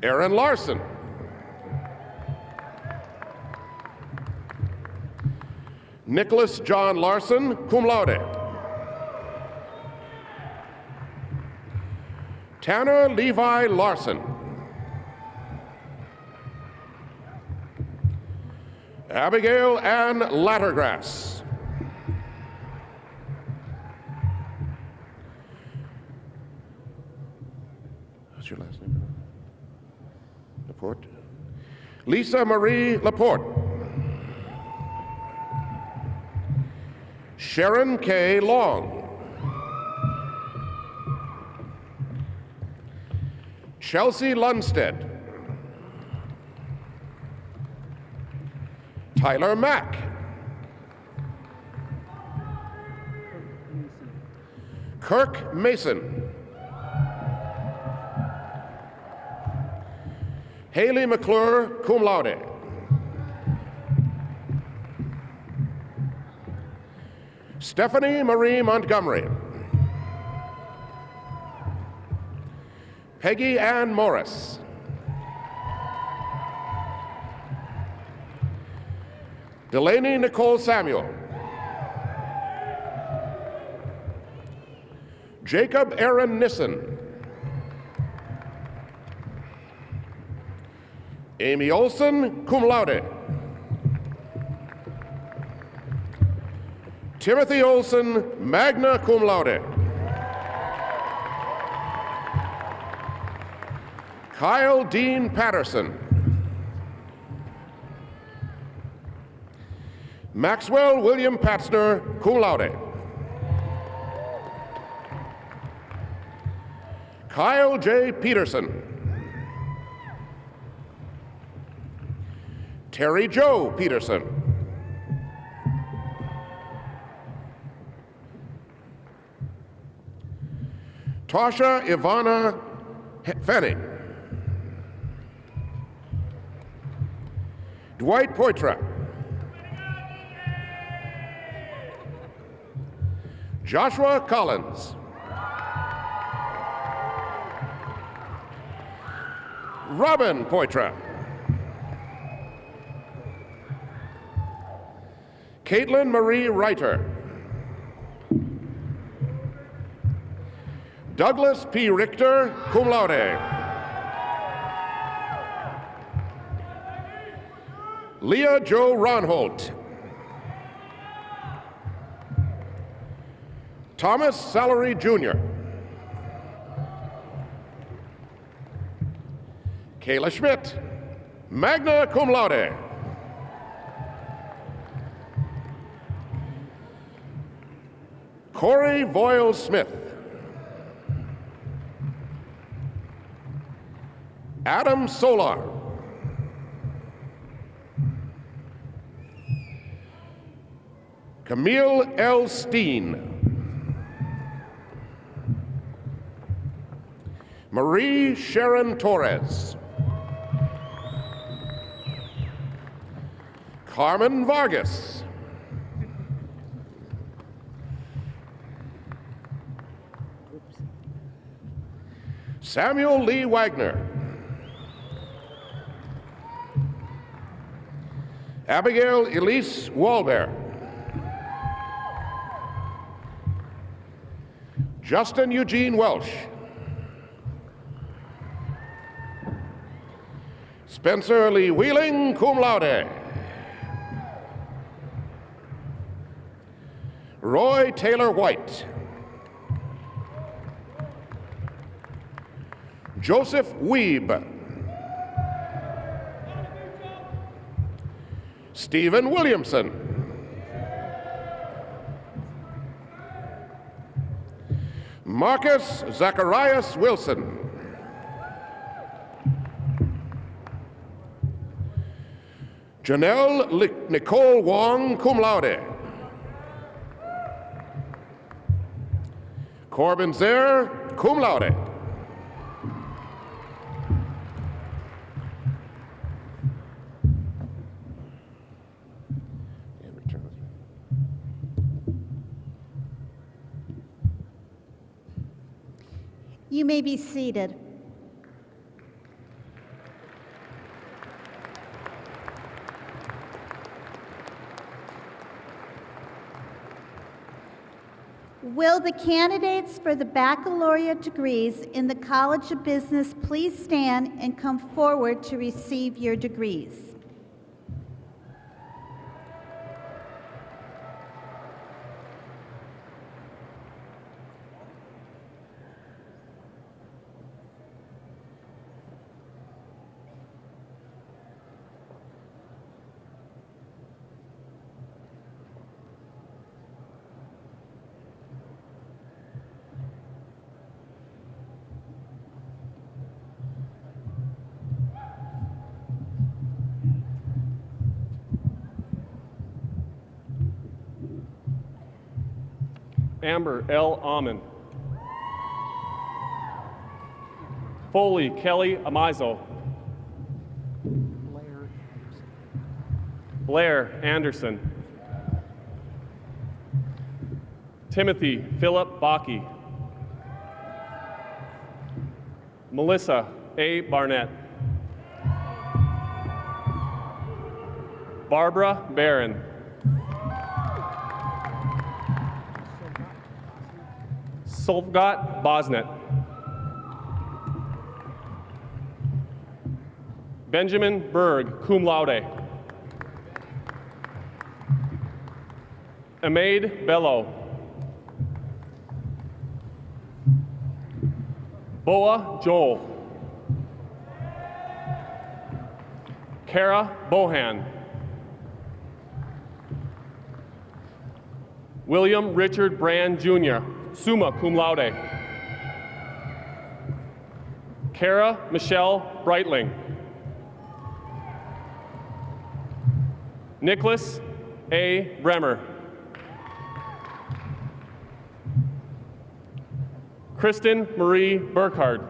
Aaron Larson. Nicholas John Larson, cum laude. Tanner Levi Larson. Abigail Ann Lattergrass. What's your last name? Laporte. Lisa Marie Laporte. Sharon K. Long. Chelsea Lundstedt. Tyler Mack. Kirk Mason. Haley McClure, cum laude. Stephanie Marie Montgomery. Peggy Ann Morris. Delaney Nicole Samuel. Jacob Aaron Nissen. Amy Olson, cum laude. Timothy Olson, magna cum laude. Kyle Dean Patterson. Maxwell William Patzner, cum laude. Kyle J. Peterson. Terry Joe Peterson. Tasha Ivana Fanning. Dwight Poitras. Joshua Collins. Robin Poitras. Caitlin Marie Reiter. Douglas P. Richter, cum laude. Leah Jo Ronholt. Thomas Salary Jr. Kayla Schmidt, magna cum laude. Corey Voyle Smith. Adam Solar. Camille L. Steen. Marie Sharon Torres. Carmen Vargas. Samuel Lee Wagner. Abigail Elise Walbear. Justin Eugene Welsh. Spencer Lee Wheeling, cum laude. Roy Taylor White. Joseph Weeb. Stephen Williamson. Marcus Zacharias Wilson. Janelle Nicole Wong, cum laude. Corbin Zer, cum laude. You may be seated. Will the candidates for the baccalaureate degrees in the College of Business please stand and come forward to receive your degrees? Amber L. Amon. Foley Kelly Amazo. Blair Anderson. Timothy Philip Bakke. Melissa A. Barnett. Barbara Barron. Solgat Bosnet. Benjamin Berg, cum laude. Amaid Bello. Boa Joel. Kara Bohan. William Richard Brand Jr., summa cum laude. Kara Michelle Breitling. Nicholas A. Bremer. Kristen Marie Burkhardt.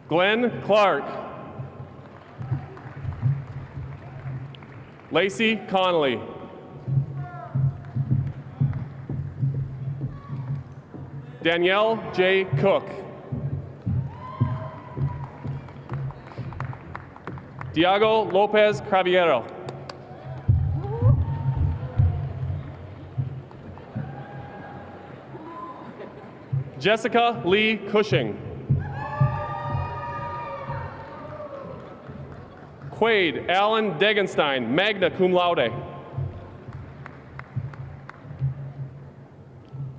Glenn Clark. Lacey Connolly. Danielle J. Cook. Diego Lopez Craviero. Jessica Lee Cushing. Quaid Allen Degenstein, magna cum laude.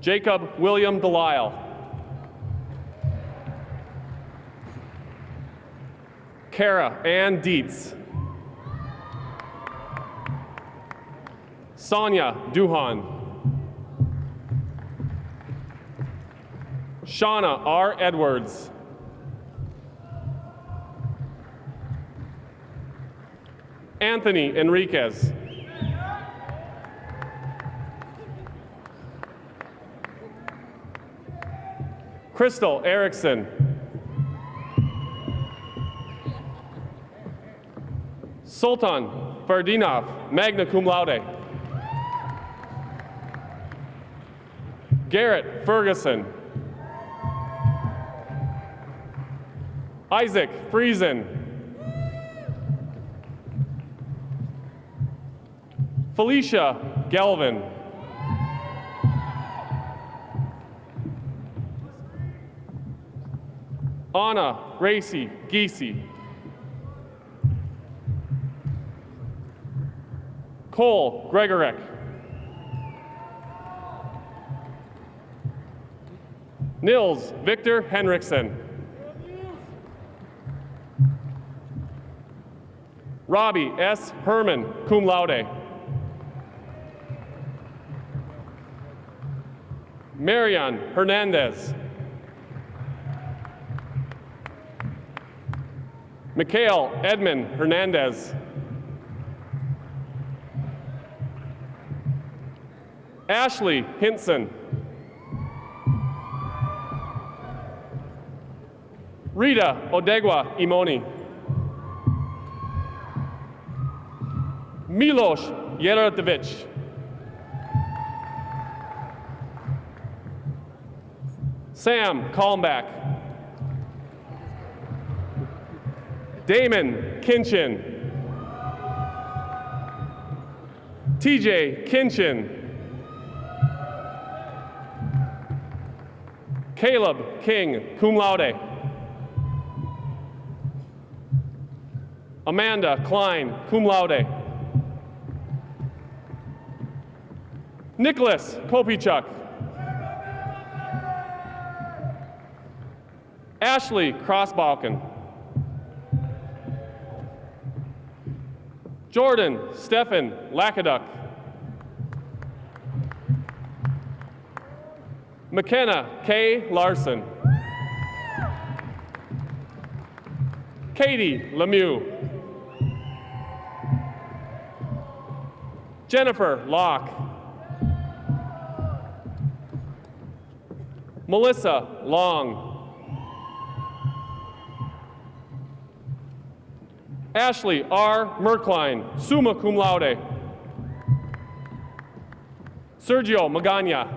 Jacob William Delisle. Kara Ann Dietz. Sonia Duhan. Shauna R. Edwards. Anthony Enriquez. Crystal Erickson. Sultan Fardinov, magna cum laude. Garrett Ferguson. Isaac Friesen. Felicia Galvin. Anna Racy Giese. Cole Gregorek. Nils Victor Henriksen. Robbie S. Herman, cum laude. Marian Hernandez. Mikhail Edmund Hernandez. Ashley Hinson. Rita Odegwa Imoni. Milos Yeratovic. Sam Kalmbach. Damon Kinchin. TJ Kinchin. Caleb King, cum laude. Amanda Klein, cum laude. Nicholas Kopichuk. Ashley Crossbalken. Jordan Stefan Lakaduk. McKenna K. Larson. Katie Lemieux. Jennifer Locke. Melissa Long. Ashley R. Merkline, summa cum laude. Sergio Magana.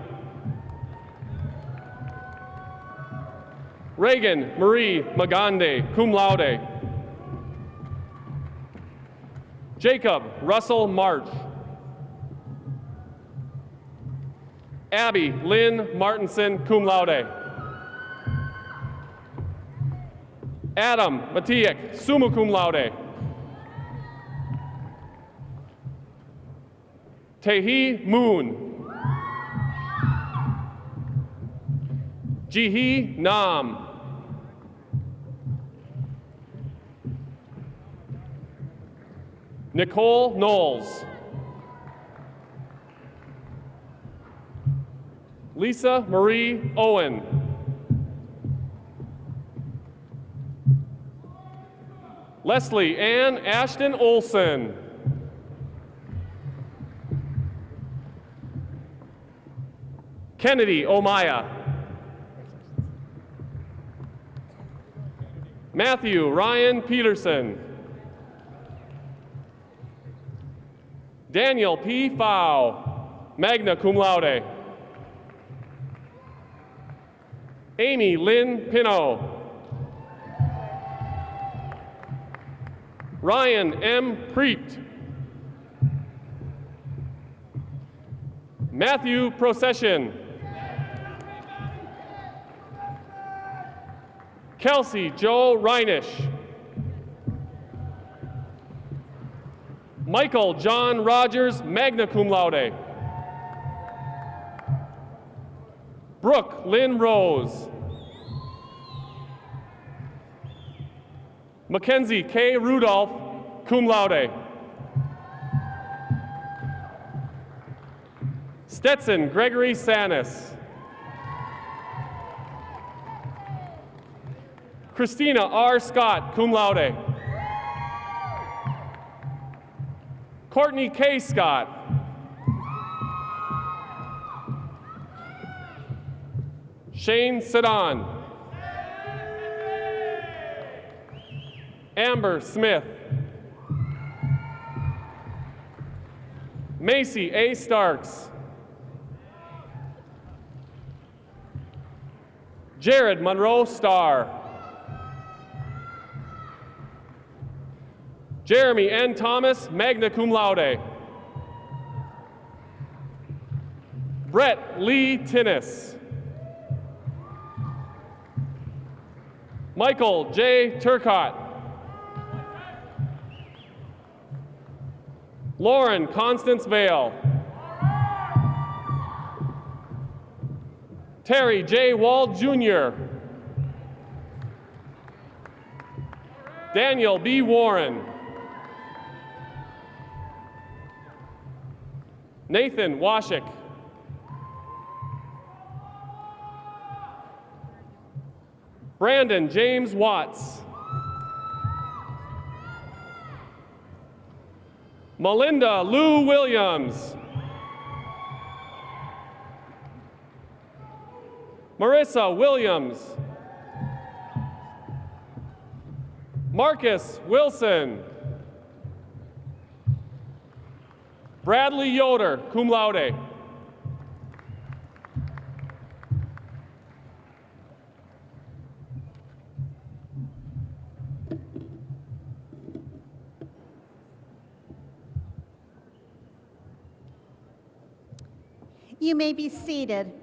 Reagan Marie Magande, cum laude. Jacob Russell March. Abby Lynn Martinson, cum laude. Adam Matiak, summa cum laude. Tae-hee Moon. Ji-hee Nam. Nicole Knowles. Lisa Marie Owen. Leslie Ann Ashton Olson. Kennedy Omaya. Matthew Ryan Peterson. Daniel P. Pfau, magna cum laude. Amy Lynn Pino. Ryan M. Preet. Matthew Procession. Kelsey Joe Reinish. Michael John Rogers, magna cum laude. Brooke Lynn Rose. Mackenzie K. Rudolph, cum laude. Stetson Gregory Sanis. Christina R. Scott, cum laude. Courtney K. Scott. Shane Sedan. Amber Smith. Macy A. Starks. Jared Monroe Starr. Jeremy N. Thomas, magna cum laude. Brett Lee Tinnis. Michael J. Turcott. Lauren Constance Vale. Terry J. Wald Jr. Daniel B. Warren. Nathan Washik. Brandon James Watts. Melinda Lou Williams. Marissa Williams. Marcus Wilson. Bradley Yoder, cum laude. You may be seated.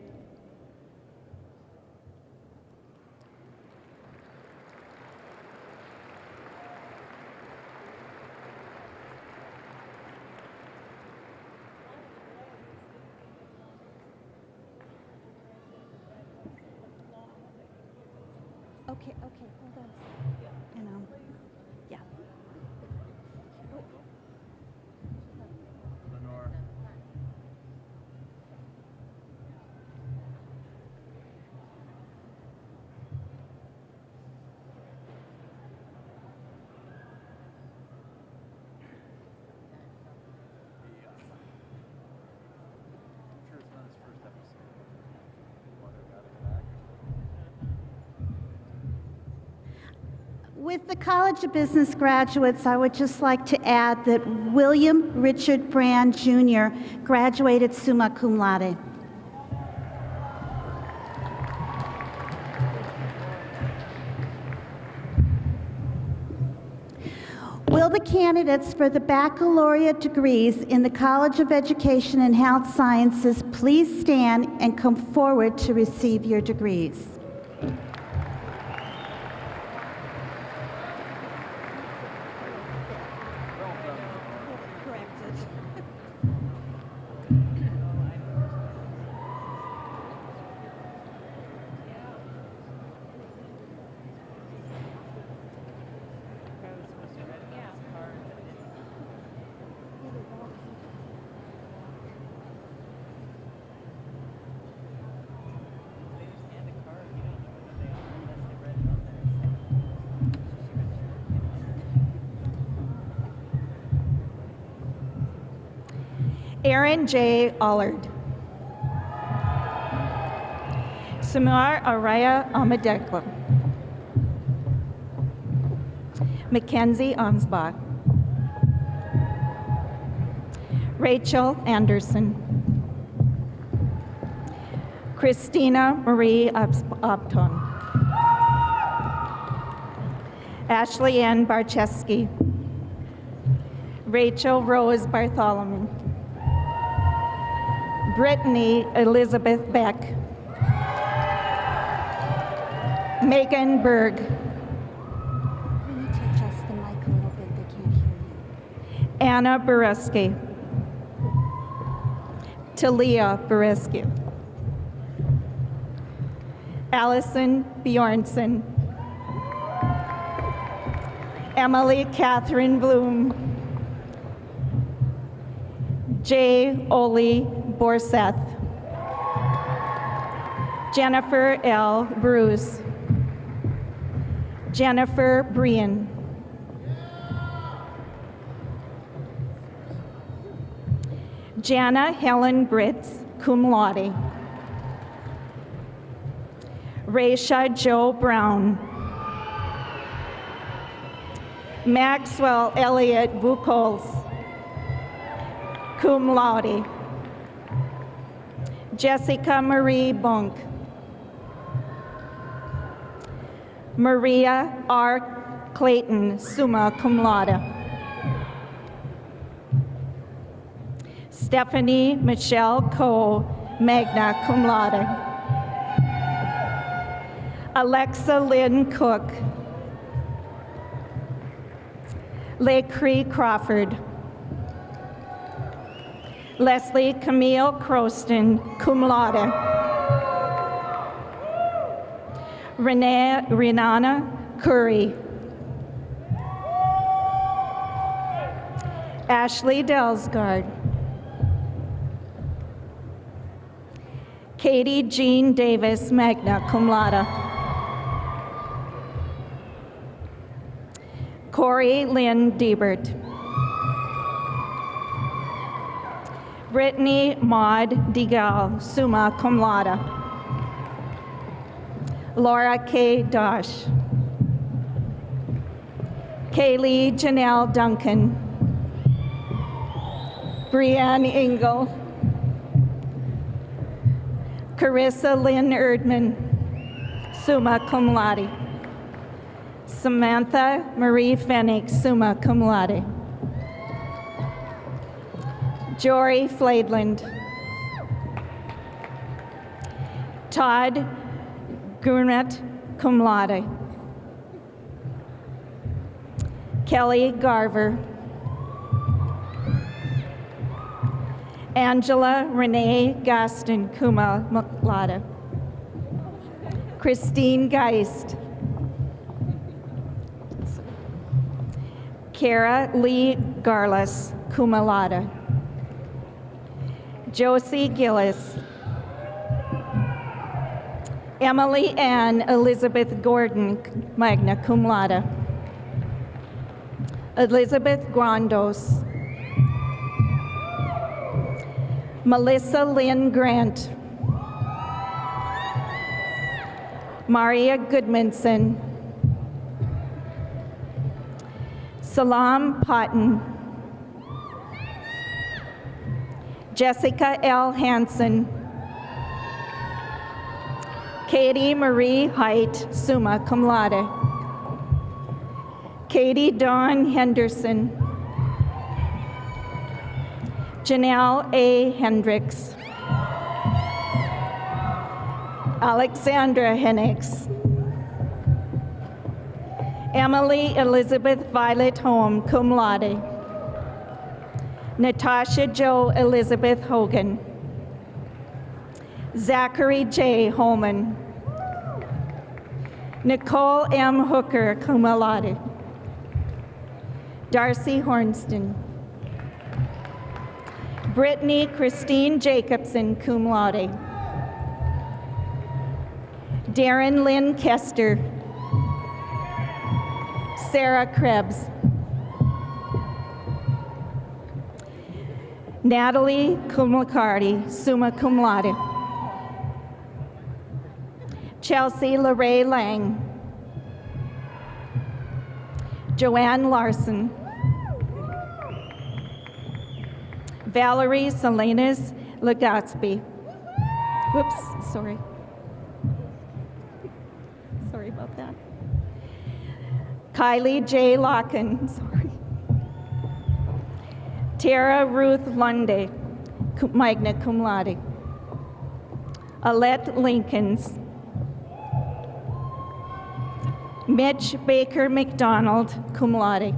Okay, hold on. You know, yeah. With the College of Business graduates, I would just like to add that William Richard Brand Jr. graduated summa cum laude. Will the candidates for the baccalaureate degrees in the College of Education and Health Sciences please stand and come forward to receive your degrees? Aaron J. Allard. Samar Araya Amadekla. Mackenzie Ansbach. Rachel Anderson. Christina Marie Upton. Ashley Ann Barcheski. Rachel Rose Bartholomew. Brittany Elizabeth Beck. Megan Berg. We need to adjust the mic a little bit, they can't hear you. Anna Bereski. Talia Bereski. Allison Bjornson. Emily Catherine Bloom. J. Oli Borseth. Jennifer L. Bruce. Jennifer Brian. Jana Helen Britz, cum laude. Raisha Joe Brown. Maxwell Elliott Buchholz, cum laude. Jessica Marie Bunk. Maria R. Clayton, summa cum laude. Stephanie Michelle Coe, magna cum laude. Alexa Lynn Cook. Lecree Crawford. Leslie Camille Croston, cum laude. Renana Curry. Ashley Delsgaard. Katie Jean Davis, magna cum laude. Corey Lynn Diebert. Brittany Maud Degal, summa cum laude. Laura K. Dosh. Kaylee Janelle Duncan. Brianne Engel. Carissa Lynn Erdman, summa cum laude. Samantha Marie Fennick, summa cum laude. Jory Flaidland. Todd Gurnet, cum laude. Kelly Garver. Angela Renee Gaston, cum laude. Christine Geist. Kara Lee Garlas, cum laude. Josie Gillis. Emily Ann Elizabeth Gordon, magna cum laude. Elizabeth Grandos. Melissa Lynn Grant. Maria Goodmanson. Salam Patton. Jessica L. Hansen. Katie Marie Height, summa cum laude. Katie Dawn Henderson. Janelle A. Hendricks. Alexandra Hennix. Emily Elizabeth Violet Holm, cum laude. Natasha Jo Elizabeth Hogan. Zachary J. Holman. Nicole M. Hooker, cum laude. Darcy Hornston. Brittany Christine Jacobson, cum laude. Darren Lynn Kester. Sarah Krebs. Natalie Kumlacardi, summa cum laude. Chelsea LaRae Lang. Joanne Larson. Valerie Salinas Legatsby. Whoops, sorry. Sorry about that. Kylie J. Locken, sorry. Tara Ruth Lunde, magna cum laude. Alette Lincolns. Mitch Baker McDonald, cum laude.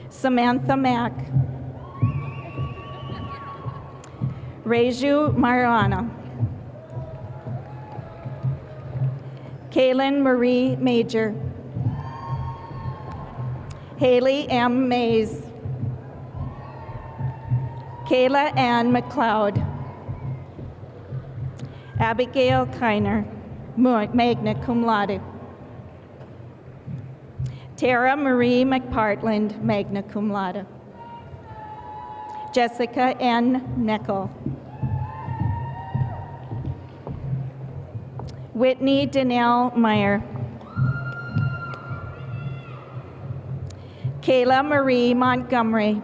Samantha Mack. Reju Mariana. Kaylin Marie Major. Haley M. Mays. Kayla Ann McLeod. Abigail Kiner, magna cum laude. Tara Marie McPartland, magna cum laude. Jessica N. Neckel. Whitney Donnell Meyer. Kayla Marie Montgomery.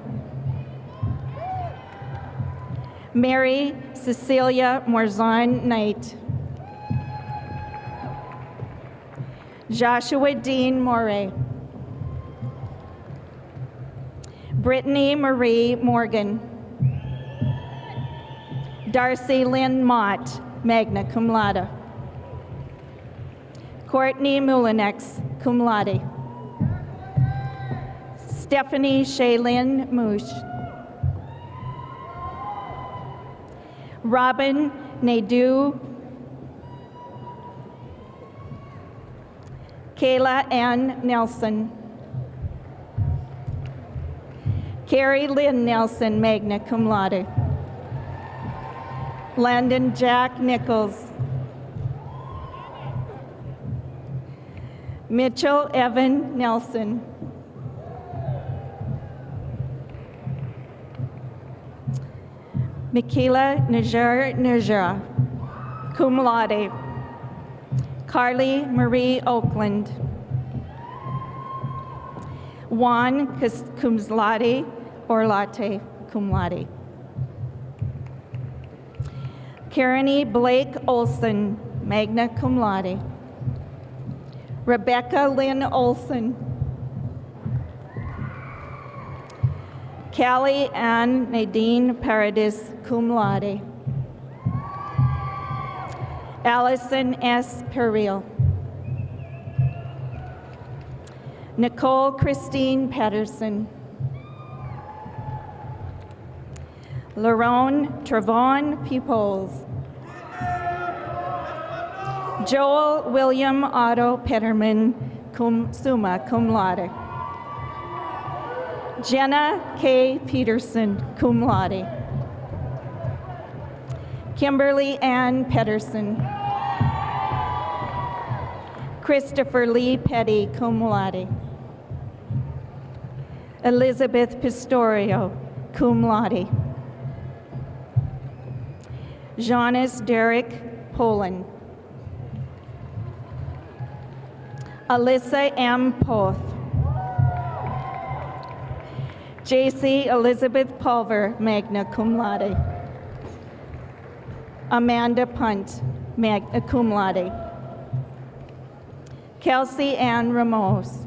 Mary Cecilia Morzon Knight. Joshua Dean Moray. Brittany Marie Morgan. Darcy Lynn Mott, magna cum laude. Courtney Mulinex, cum laude. Stephanie Shaylin Moosh. Robin Nadeau. Kayla Ann Nelson. Carrie Lynn Nelson, magna cum laude. Landon Jack Nichols. Mitchell Evan Nelson. Michaela Najar, cum laude. Carly Marie Oakland. Juan cum laude or latte, cum laude. Kareni Blake Olson, magna cum laude. Rebecca Lynn Olson. Callie Ann Nadine Paradis, cum laude. Allison S. Peril. Nicole Christine Patterson. Lerone Travon Peoples. Joel William Otto Petterman, summa cum laude. Jenna K. Peterson, cum laude. Kimberly Ann Pedersen. Christopher Lee Petty, cum laude. Elizabeth Pistorio, cum laude. Jonas Derek Poland. Alyssa M. Poth. J.C. Elizabeth Pulver, magna cum laude. Amanda Punt, magna cum laude. Kelsey Ann Ramos.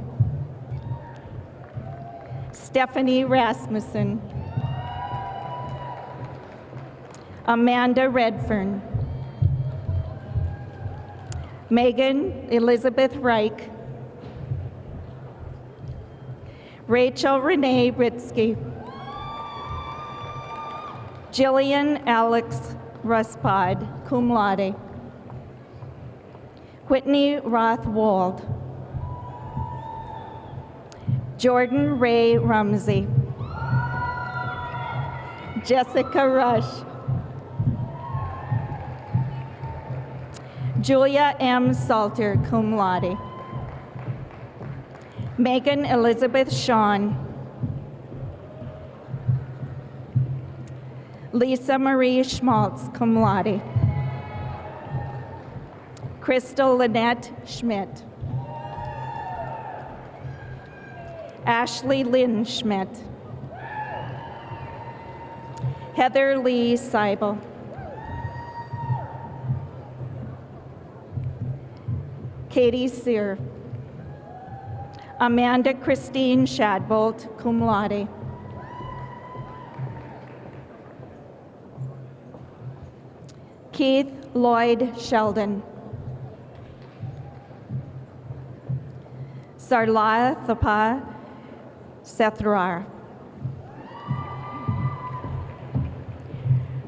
Stephanie Rasmussen. Amanda Redfern. Megan Elizabeth Reich. Rachel Renee Ritsky. Jillian Alex Ruspod, cum laude. Whitney Rothwald. Jordan Ray Rumsey. Jessica Rush. Julia M. Salter, cum laude. Megan Elizabeth Shawn. Lisa Marie Schmaltz, cum laude. Crystal Lynette Schmidt. Ashley Lynn Schmidt. Heather Lee Seibel. Katie Sear. Amanda Christine Shadbolt, cum laude. Keith Lloyd Sheldon. Sarla Thapa Sethrar.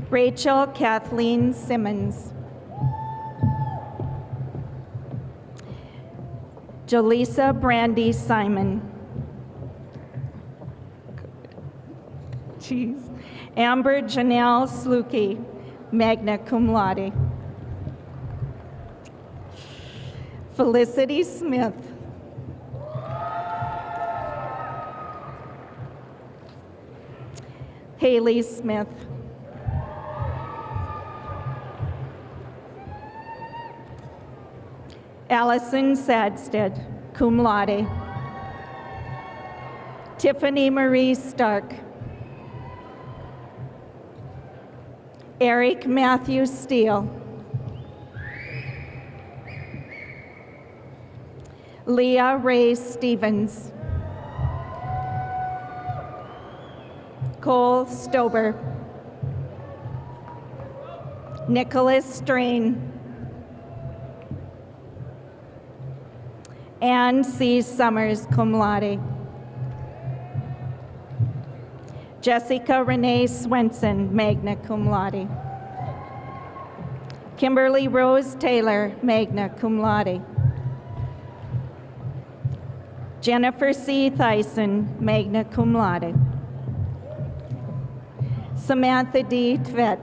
Rachel Kathleen Simmons. Jaleesa Brandy Simon. Jeez. Amber Janelle Sluky, magna cum laude. Felicity Smith. Haley Smith. Allison Sadstead, cum laude. Tiffany Marie Stark. Eric Matthew Steele. Leah Ray Stevens. Cole Stober. Nicholas Strain. Ann C. Summers, cum laude. Jessica Renee Swenson, magna cum laude. Kimberly Rose Taylor, magna cum laude. Jennifer C. Thyssen, magna cum laude. Samantha D. Tvet.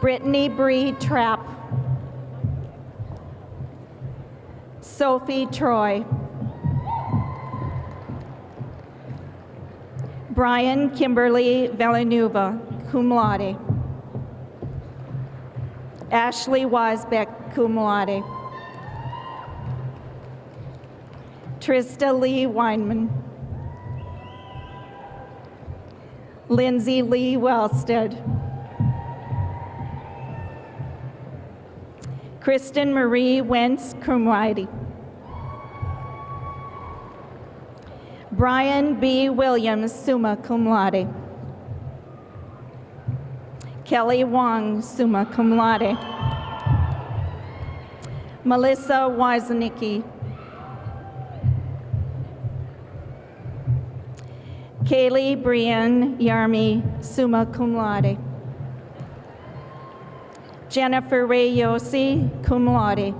Brittany Bree Trapp. Sophie Troy. Brian Kimberly Villanueva, cum laude. Ashley Wasbeck, cum laude. Trista Lee Weinman. Lindsay Lee Wellstead. Kristen Marie Wentz, cum laude. Brian B. Williams, summa cum laude. Kelly Wong, summa cum laude. Melissa Woznicki. Kaylee Brienne Yarmy, summa cum laude. Jennifer Ray Yossi, cum laude.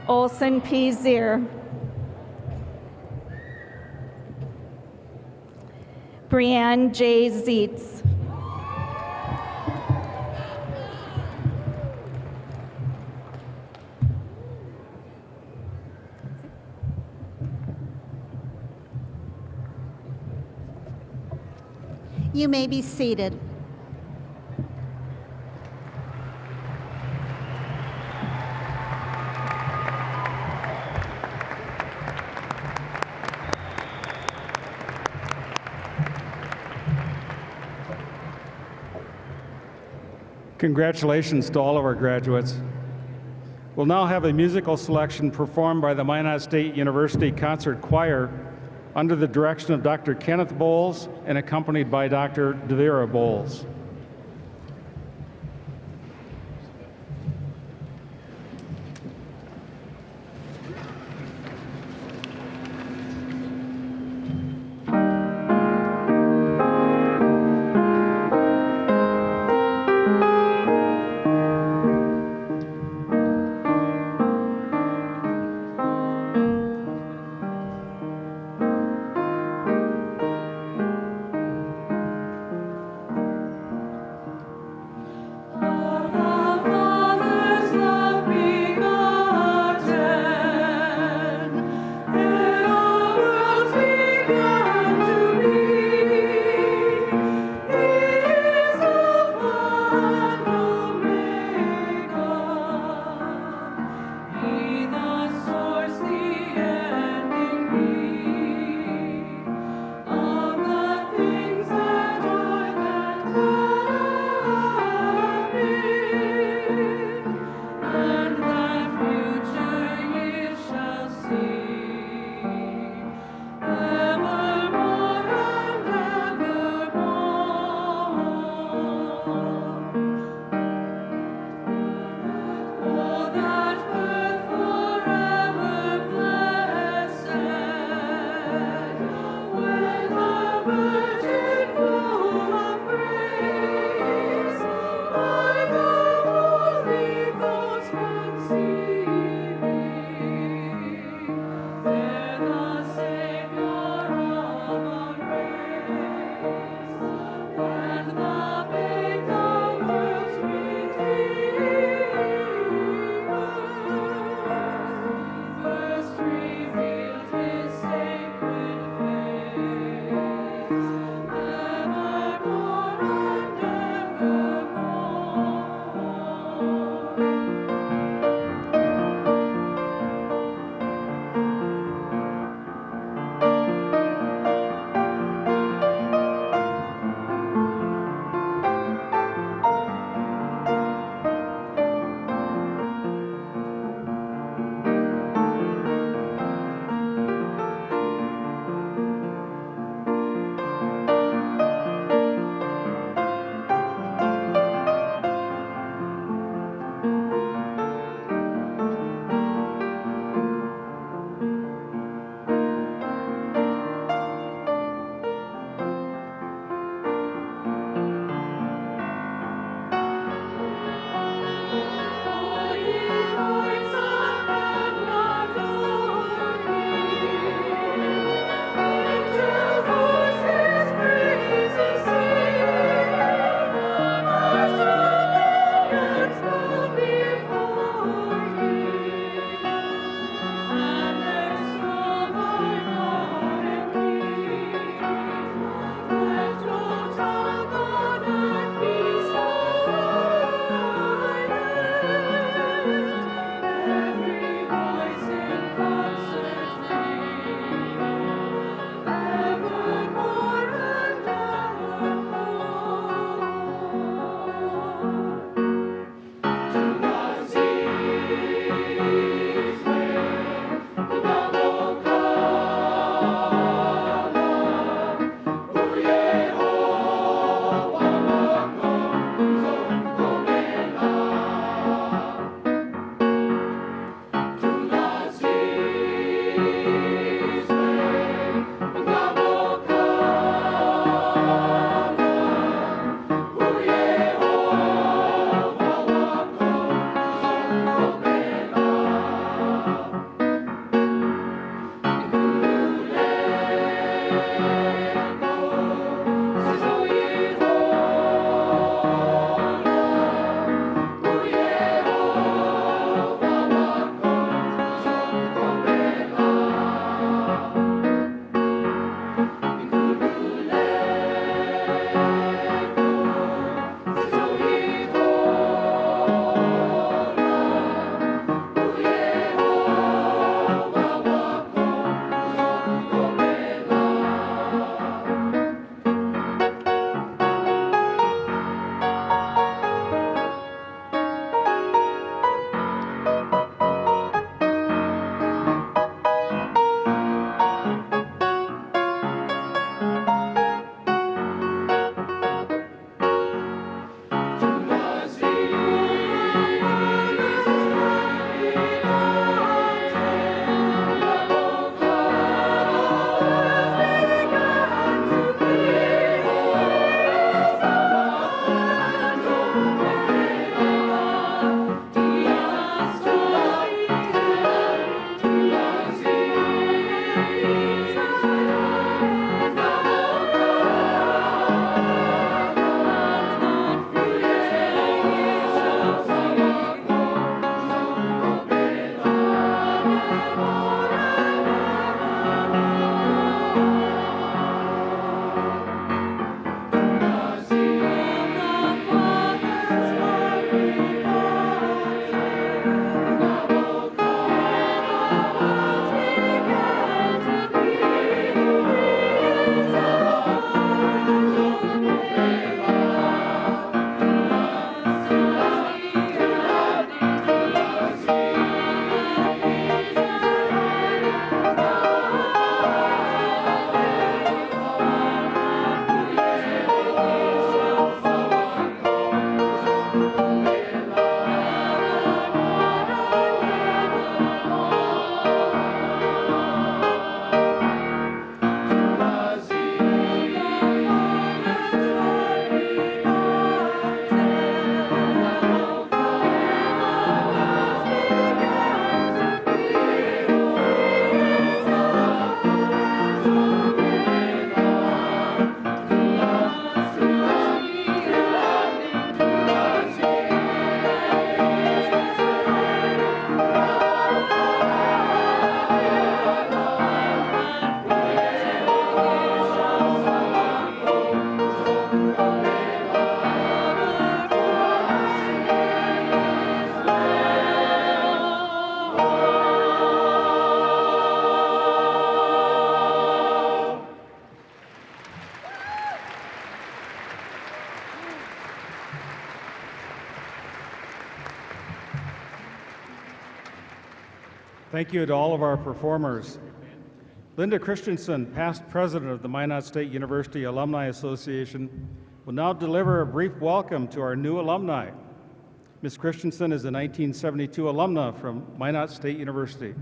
Olson P. Zier. Brianne J. Zietz. You may be seated. Congratulations to all of our graduates. We'll now have a musical selection performed by the Minot State University Concert Choir under the direction of Dr. Kenneth Bowles and accompanied by Dr. Devera Bowles. Thank you to all of our performers. Linda Christensen, past president of the Minot State University Alumni Association, will now deliver a brief welcome to our new alumni. Ms. Christensen is a 1972 alumna from Minot State University.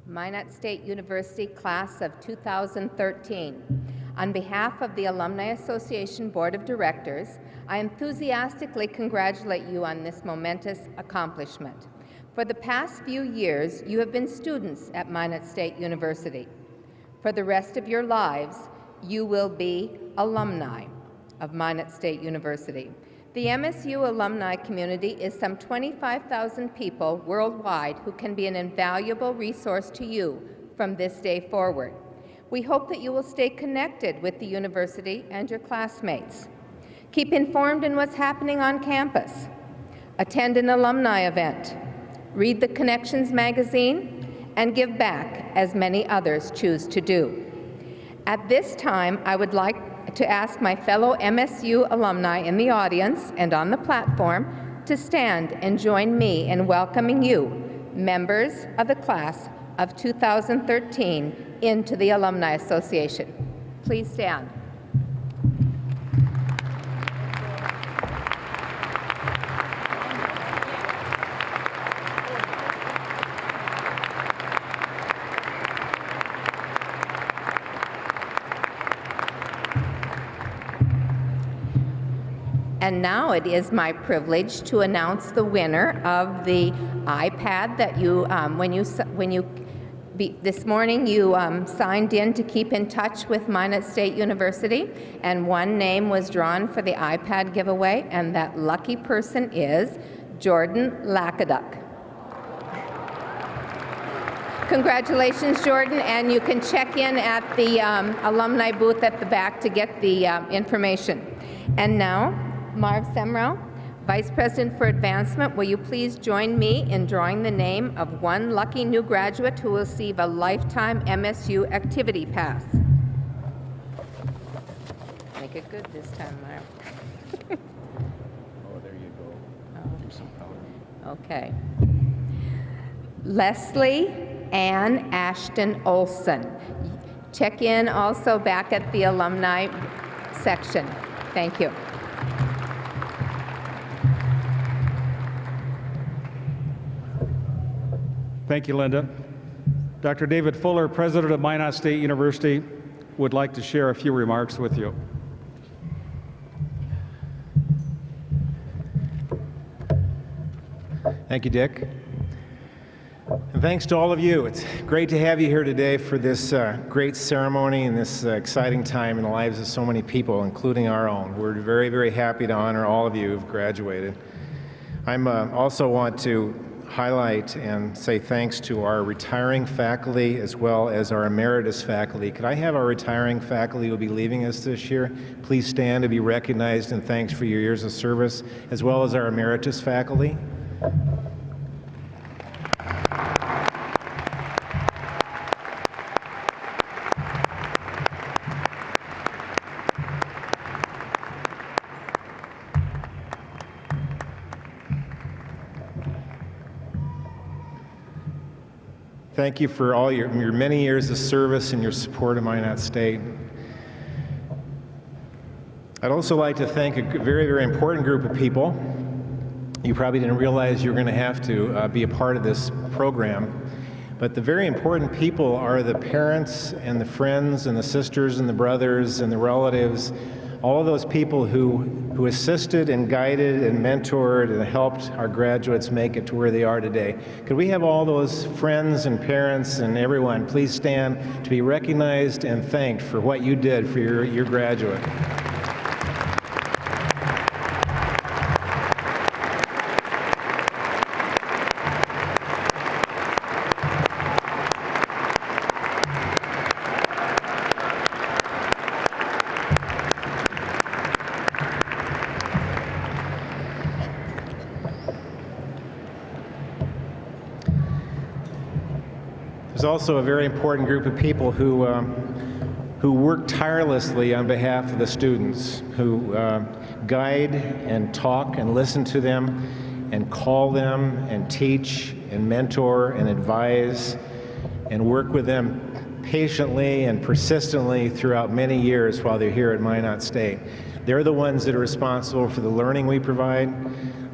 Minot State University Class of 2013. On behalf of the Alumni Association Board of Directors, I enthusiastically congratulate you on this momentous accomplishment. For the past few years, you have been students at Minot State University. For the rest of your lives, you will be alumni of Minot State University. The MSU alumni community is some 25,000 people worldwide who can be an invaluable resource to you from this day forward. We hope that you will stay connected with the university and your classmates. Keep informed in what's happening on campus. Attend an alumni event. Read the Connections magazine, and give back as many others choose to do. At this time, I would like to ask my fellow MSU alumni in the audience and on the platform to stand and join me in welcoming you, members of the class of 2013, into the Alumni Association. Please stand. And now it is my privilege to announce the winner of the iPad that you, this morning you signed in to keep in touch with Minot State University, and one name was drawn for the iPad giveaway, and that lucky person is Jordan Lakaduck. Congratulations, Jordan, and you can check in at the alumni booth at the back to get the information. And now, Marv Semrau, Vice President for Advancement, will you please join me in drawing the name of one lucky new graduate who will receive a lifetime MSU activity pass? Make it good this time, Marv. Oh, there you go. Do some color. Okay. Leslie Ann Ashton Olson. Check in also back at the alumni section. Thank you. Thank you, Linda. Dr. David Fuller, president of Minot State University, would like to share a few remarks with you. Thank you, Dick. And thanks to all of you. It's great to have you here today for this great ceremony and this exciting time in the lives of so many people, including our own. We're very, very happy to honor all of you who've graduated. I also want to highlight and say thanks to our retiring faculty as well as our emeritus faculty. Could I have our retiring faculty who will be leaving us this year please stand to be recognized, and thanks for your years of service, as well as our emeritus faculty. Thank you for all your many years of service and your support of Minot State. I'd also like to thank a very, very important group of people. You probably didn't realize you were going to have to be a part of this program, but the very important people are the parents and the friends and the sisters and the brothers and the relatives, all of those people who assisted and guided and mentored and helped our graduates make it to where they are today. Could we have all those friends and parents and everyone please stand to be recognized and thanked for what you did for your graduate. There's also a very important group of people who work tirelessly on behalf of the students, who guide and talk and listen to them, and call them and teach and mentor and advise and work with them patiently and persistently throughout many years while they're here at Minot State. They're the ones that are responsible for the learning we provide,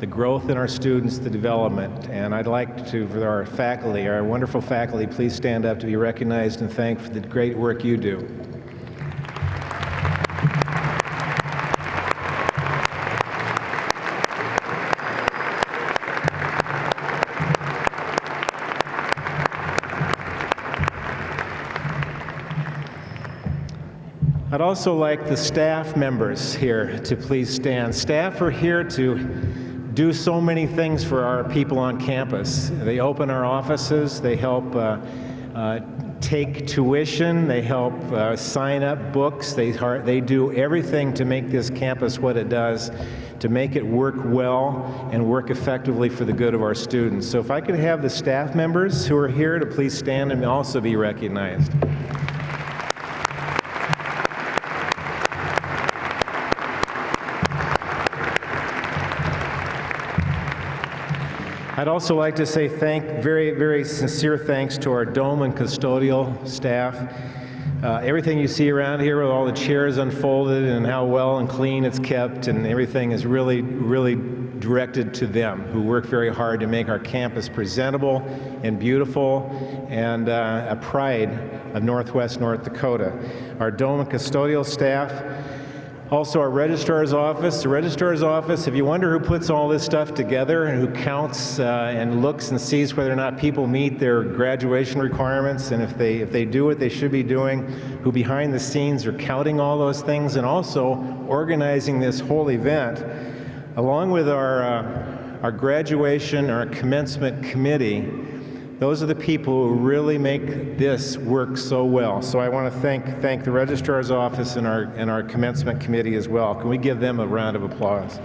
the growth in our students, the development. And I'd like to, for our faculty, our wonderful faculty, please stand up to be recognized and thanked for the great work you do. I'd also like the staff members here to please stand. Staff are here to do so many things for our people on campus. They open our offices, they help take tuition, they help sign up books, they do everything to make this campus what it does, to make it work well and work effectively for the good of our students. So if I could have the staff members who are here to please stand and also be recognized. I'd also like to say very, very sincere thanks to our dome and custodial staff. Everything you see around here with all the chairs unfolded and how well and clean it's kept and everything is really, really directed to them, who work very hard to make our campus presentable and beautiful and a pride of Northwest North Dakota. Our dome and custodial staff, also our registrar's office. The registrar's office, if you wonder who puts all this stuff together and who counts and looks and sees whether or not people meet their graduation requirements and if they do what they should be doing, who behind the scenes are counting all those things and also organizing this whole event, along with our graduation, our commencement committee, those are the people who really make this work so well. So I want to thank the registrar's office and our commencement committee as well. Can we give them a round of applause?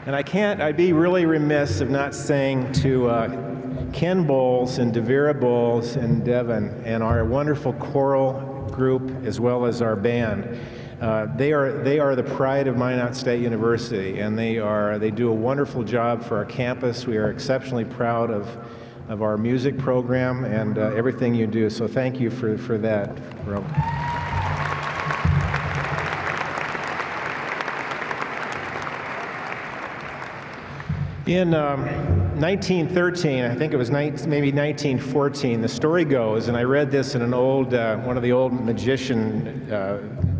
And I'd be really remiss of not saying to Ken Bowles and Devera Bowles and Devin and our wonderful choral group as well as our band. They are the pride of Minot State University, and they do a wonderful job for our campus. We are exceptionally proud of our music program and everything you do. So thank you for that. In 1913, I think it was maybe 1914, the story goes, and I read this in an old one of the old magician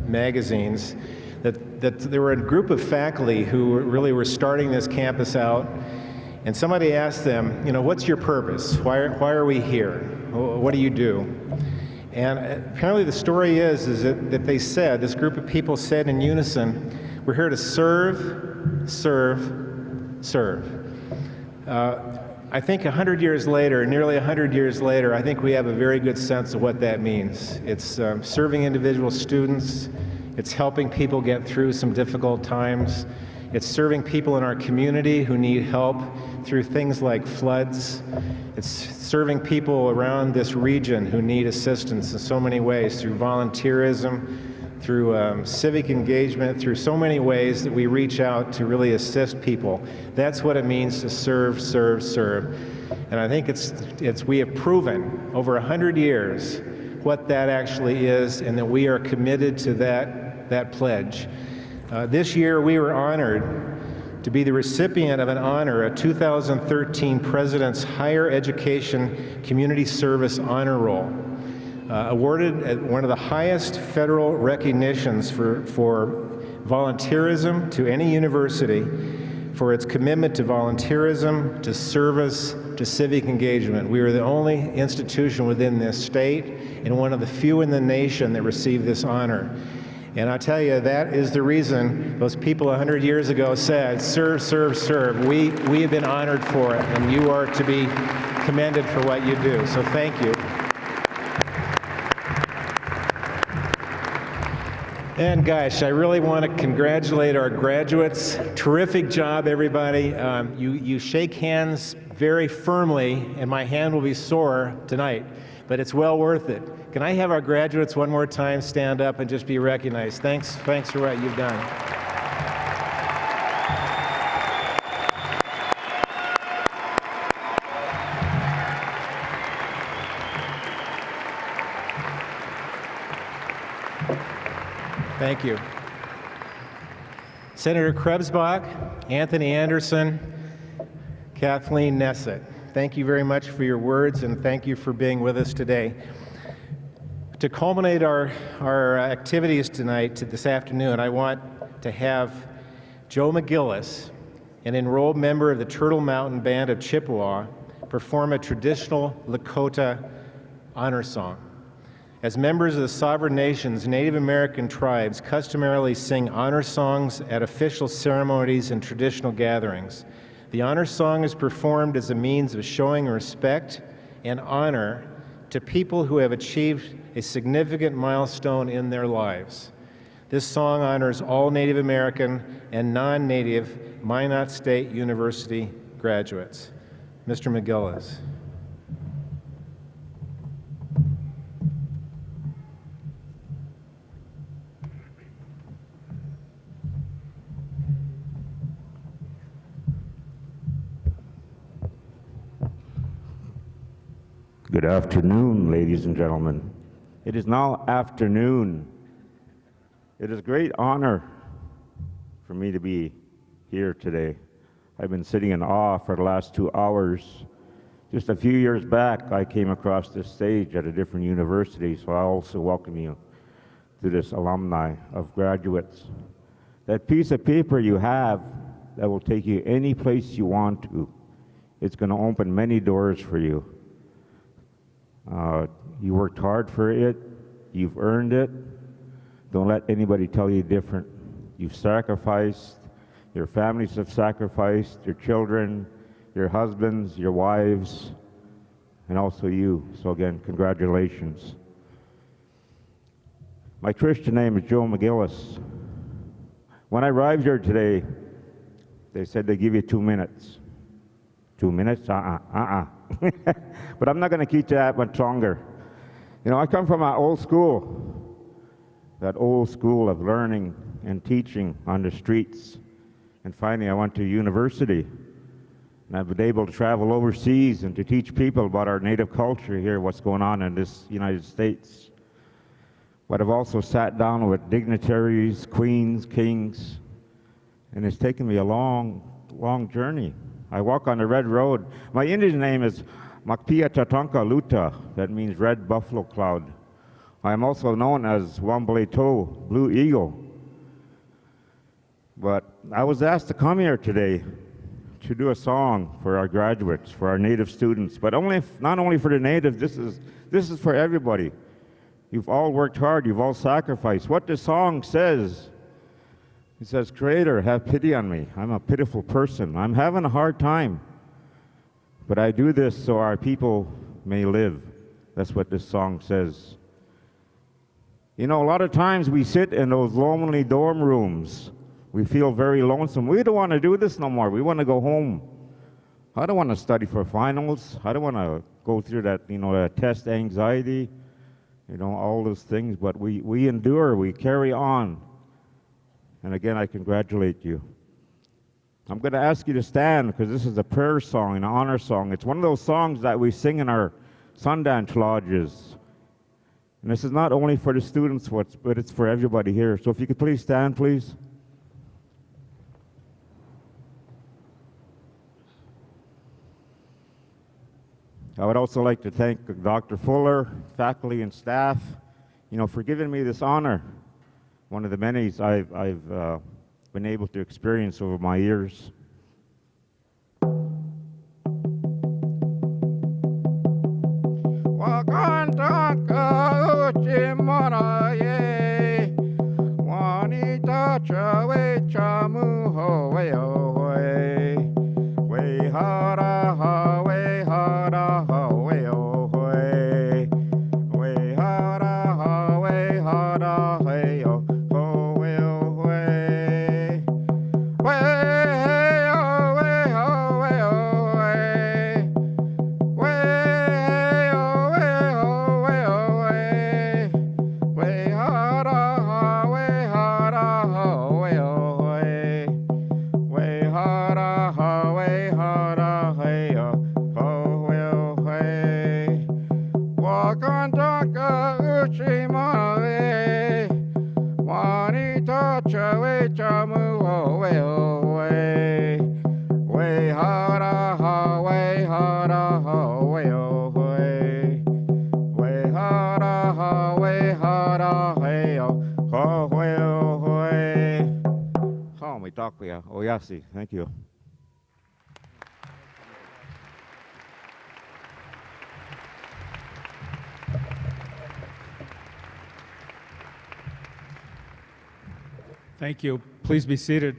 magazines, that there were a group of faculty who really were starting this campus out, and somebody asked them, what's your purpose? Why are we here? What do you do? And apparently the story is that they said, this group of people said in unison, we're here to serve, serve, serve. I think 100 years later, nearly 100 years later, I think we have a very good sense of what that means. It's serving individual students. It's helping people get through some difficult times. It's serving people in our community who need help through things like floods. It's serving people around this region who need assistance in so many ways, through volunteerism, through civic engagement, through so many ways that we reach out to really assist people. That's what it means to serve, serve, serve. And I think we have proven over 100 years what that actually is, and that we are committed to that pledge. This year we were honored to be the recipient of an honor, a 2013 President's Higher Education Community Service Honor Roll. Awarded at one of the highest federal recognitions for volunteerism to any university, for its commitment to volunteerism, to service, to civic engagement. We are the only institution within this state and one of the few in the nation that received this honor. And I tell you, that is the reason those people 100 years ago said, serve, serve, serve. We have been honored for it, and you are to be commended for what you do. So thank you. And gosh, I really want to congratulate our graduates. Terrific job, everybody. You shake hands very firmly, and my hand will be sore tonight. but it's well worth it. Can I have our graduates one more time stand up and just be recognized? Thanks for what you've done. Thank you. Senator Krebsbach, Anthony Anderson, Kathleen Nessett, thank you very much for your words and thank you for being with us today. To culminate our activities tonight, this afternoon, I want to have Joe McGillis, an enrolled member of the Turtle Mountain Band of Chippewa, perform a traditional Lakota honor song. As members of the sovereign nations, Native American tribes customarily sing honor songs at official ceremonies and traditional gatherings. The honor song is performed as a means of showing respect and honor to people who have achieved a significant milestone in their lives. This song honors all Native American and non-Native Minot State University graduates. Mr. McGillis. Good afternoon, ladies and gentlemen. It is now afternoon. It is a great honor for me to be here today. I've been sitting in awe for the last 2 hours. Just a few years back, I came across this stage at a different university, so I also welcome you to this alumni of graduates. That piece of paper you have that will take you any place you want to, it's going to open many doors for you. You worked hard for it, you've earned it. Don't let anybody tell you different. You've sacrificed, your families have sacrificed, your children, your husbands, your wives, and also you. So again, congratulations. My Christian name is Joe McGillis. When I arrived here today, they said they give you 2 minutes. 2 minutes? But I'm not going to keep you that much longer. You know, I come from an old school, that old school of learning and teaching on the streets. And finally, I went to university, and I've been able to travel overseas and to teach people about our native culture here, what's going on in this United States. But I've also sat down with dignitaries, queens, kings, and it's taken me a long, long journey. I walk on the red road. My Indian name is Makpia Tatanka Luta, that means red buffalo cloud. I am also known as Wambleto, blue eagle. But I was asked to come here today to do a song for our graduates, for our Native students, but not only for the Natives, this is for everybody. You've all worked hard, you've all sacrificed. What this song says, it says, Creator, have pity on me. I'm a pitiful person. I'm having a hard time. But I do this so our people may live. That's what this song says. You know, a lot of times we sit in those lonely dorm rooms. We feel very lonesome. We don't want to do this no more. We want to go home. I don't want to study for finals. I don't want to go through that, that test anxiety, all those things. But we endure, we carry on. And again, I congratulate you. I'm going to ask you to stand because this is a prayer song, an honor song. It's one of those songs that we sing in our Sundance lodges. And this is not only for the students, but it's for everybody here. So if you could please stand, please. I would also like to thank Dr. Fuller, faculty, and staff, for giving me this honor. One of the many I've been able to experience over my years. Oyasi. Thank you. Thank you. Please be seated.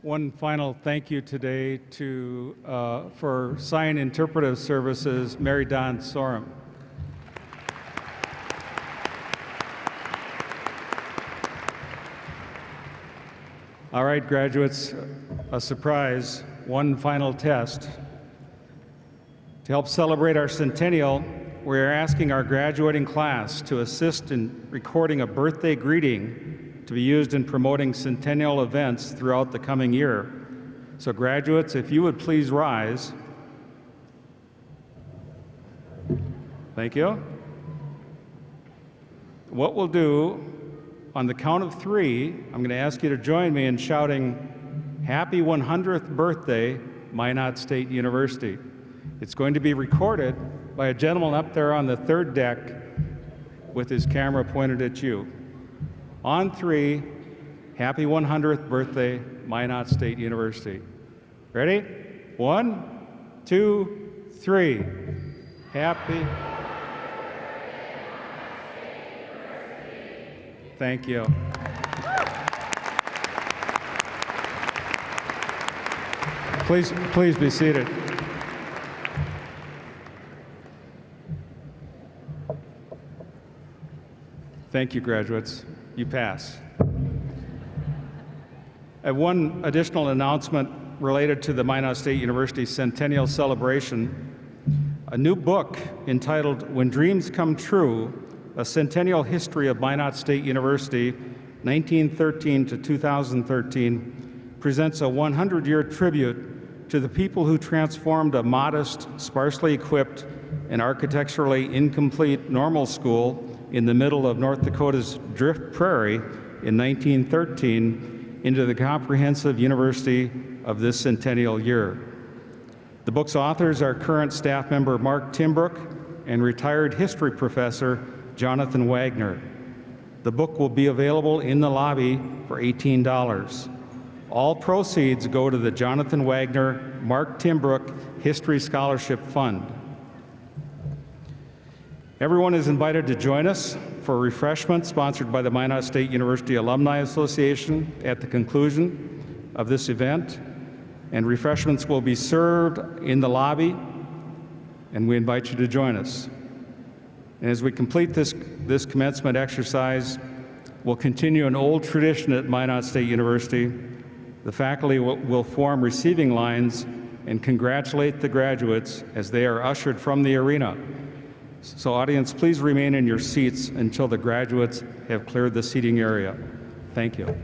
One final thank you today to, for sign interpretive services, Mary Dawn Sorum. All right, graduates, a surprise, one final test. To help celebrate our centennial, we are asking our graduating class to assist in recording a birthday greeting to be used in promoting centennial events throughout the coming year. So graduates, if you would please rise. Thank you. What we'll do, on the count of 3, I'm going to ask you to join me in shouting, "Happy 100th birthday, Minot State University." It's going to be recorded by a gentleman up there on the 3rd deck with his camera pointed at you. On 3, happy 100th birthday, Minot State University. Ready? 1, 2, 3. Happy. Thank you. Please be seated. Thank you, graduates. You pass. I have one additional announcement related to the Minot State University Centennial Celebration. A new book entitled When Dreams Come True, A Centennial History of Minot State University, 1913 to 2013, presents a 100-year tribute to the people who transformed a modest, sparsely equipped, and architecturally incomplete normal school in the middle of North Dakota's Drift Prairie in 1913 into the comprehensive university of this centennial year. The book's authors are current staff member Mark Timbrook and retired history professor Jonathan Wagner. The book will be available in the lobby for $18. All proceeds go to the Jonathan Wagner Mark Timbrook History Scholarship Fund. Everyone is invited to join us for refreshments sponsored by the Minot State University Alumni Association at the conclusion of this event. And refreshments will be served in the lobby, and we invite you to join us. And as we complete this commencement exercise, we'll continue an old tradition at Minot State University. The faculty will form receiving lines and congratulate the graduates as they are ushered from the arena. So audience, please remain in your seats until the graduates have cleared the seating area. Thank you.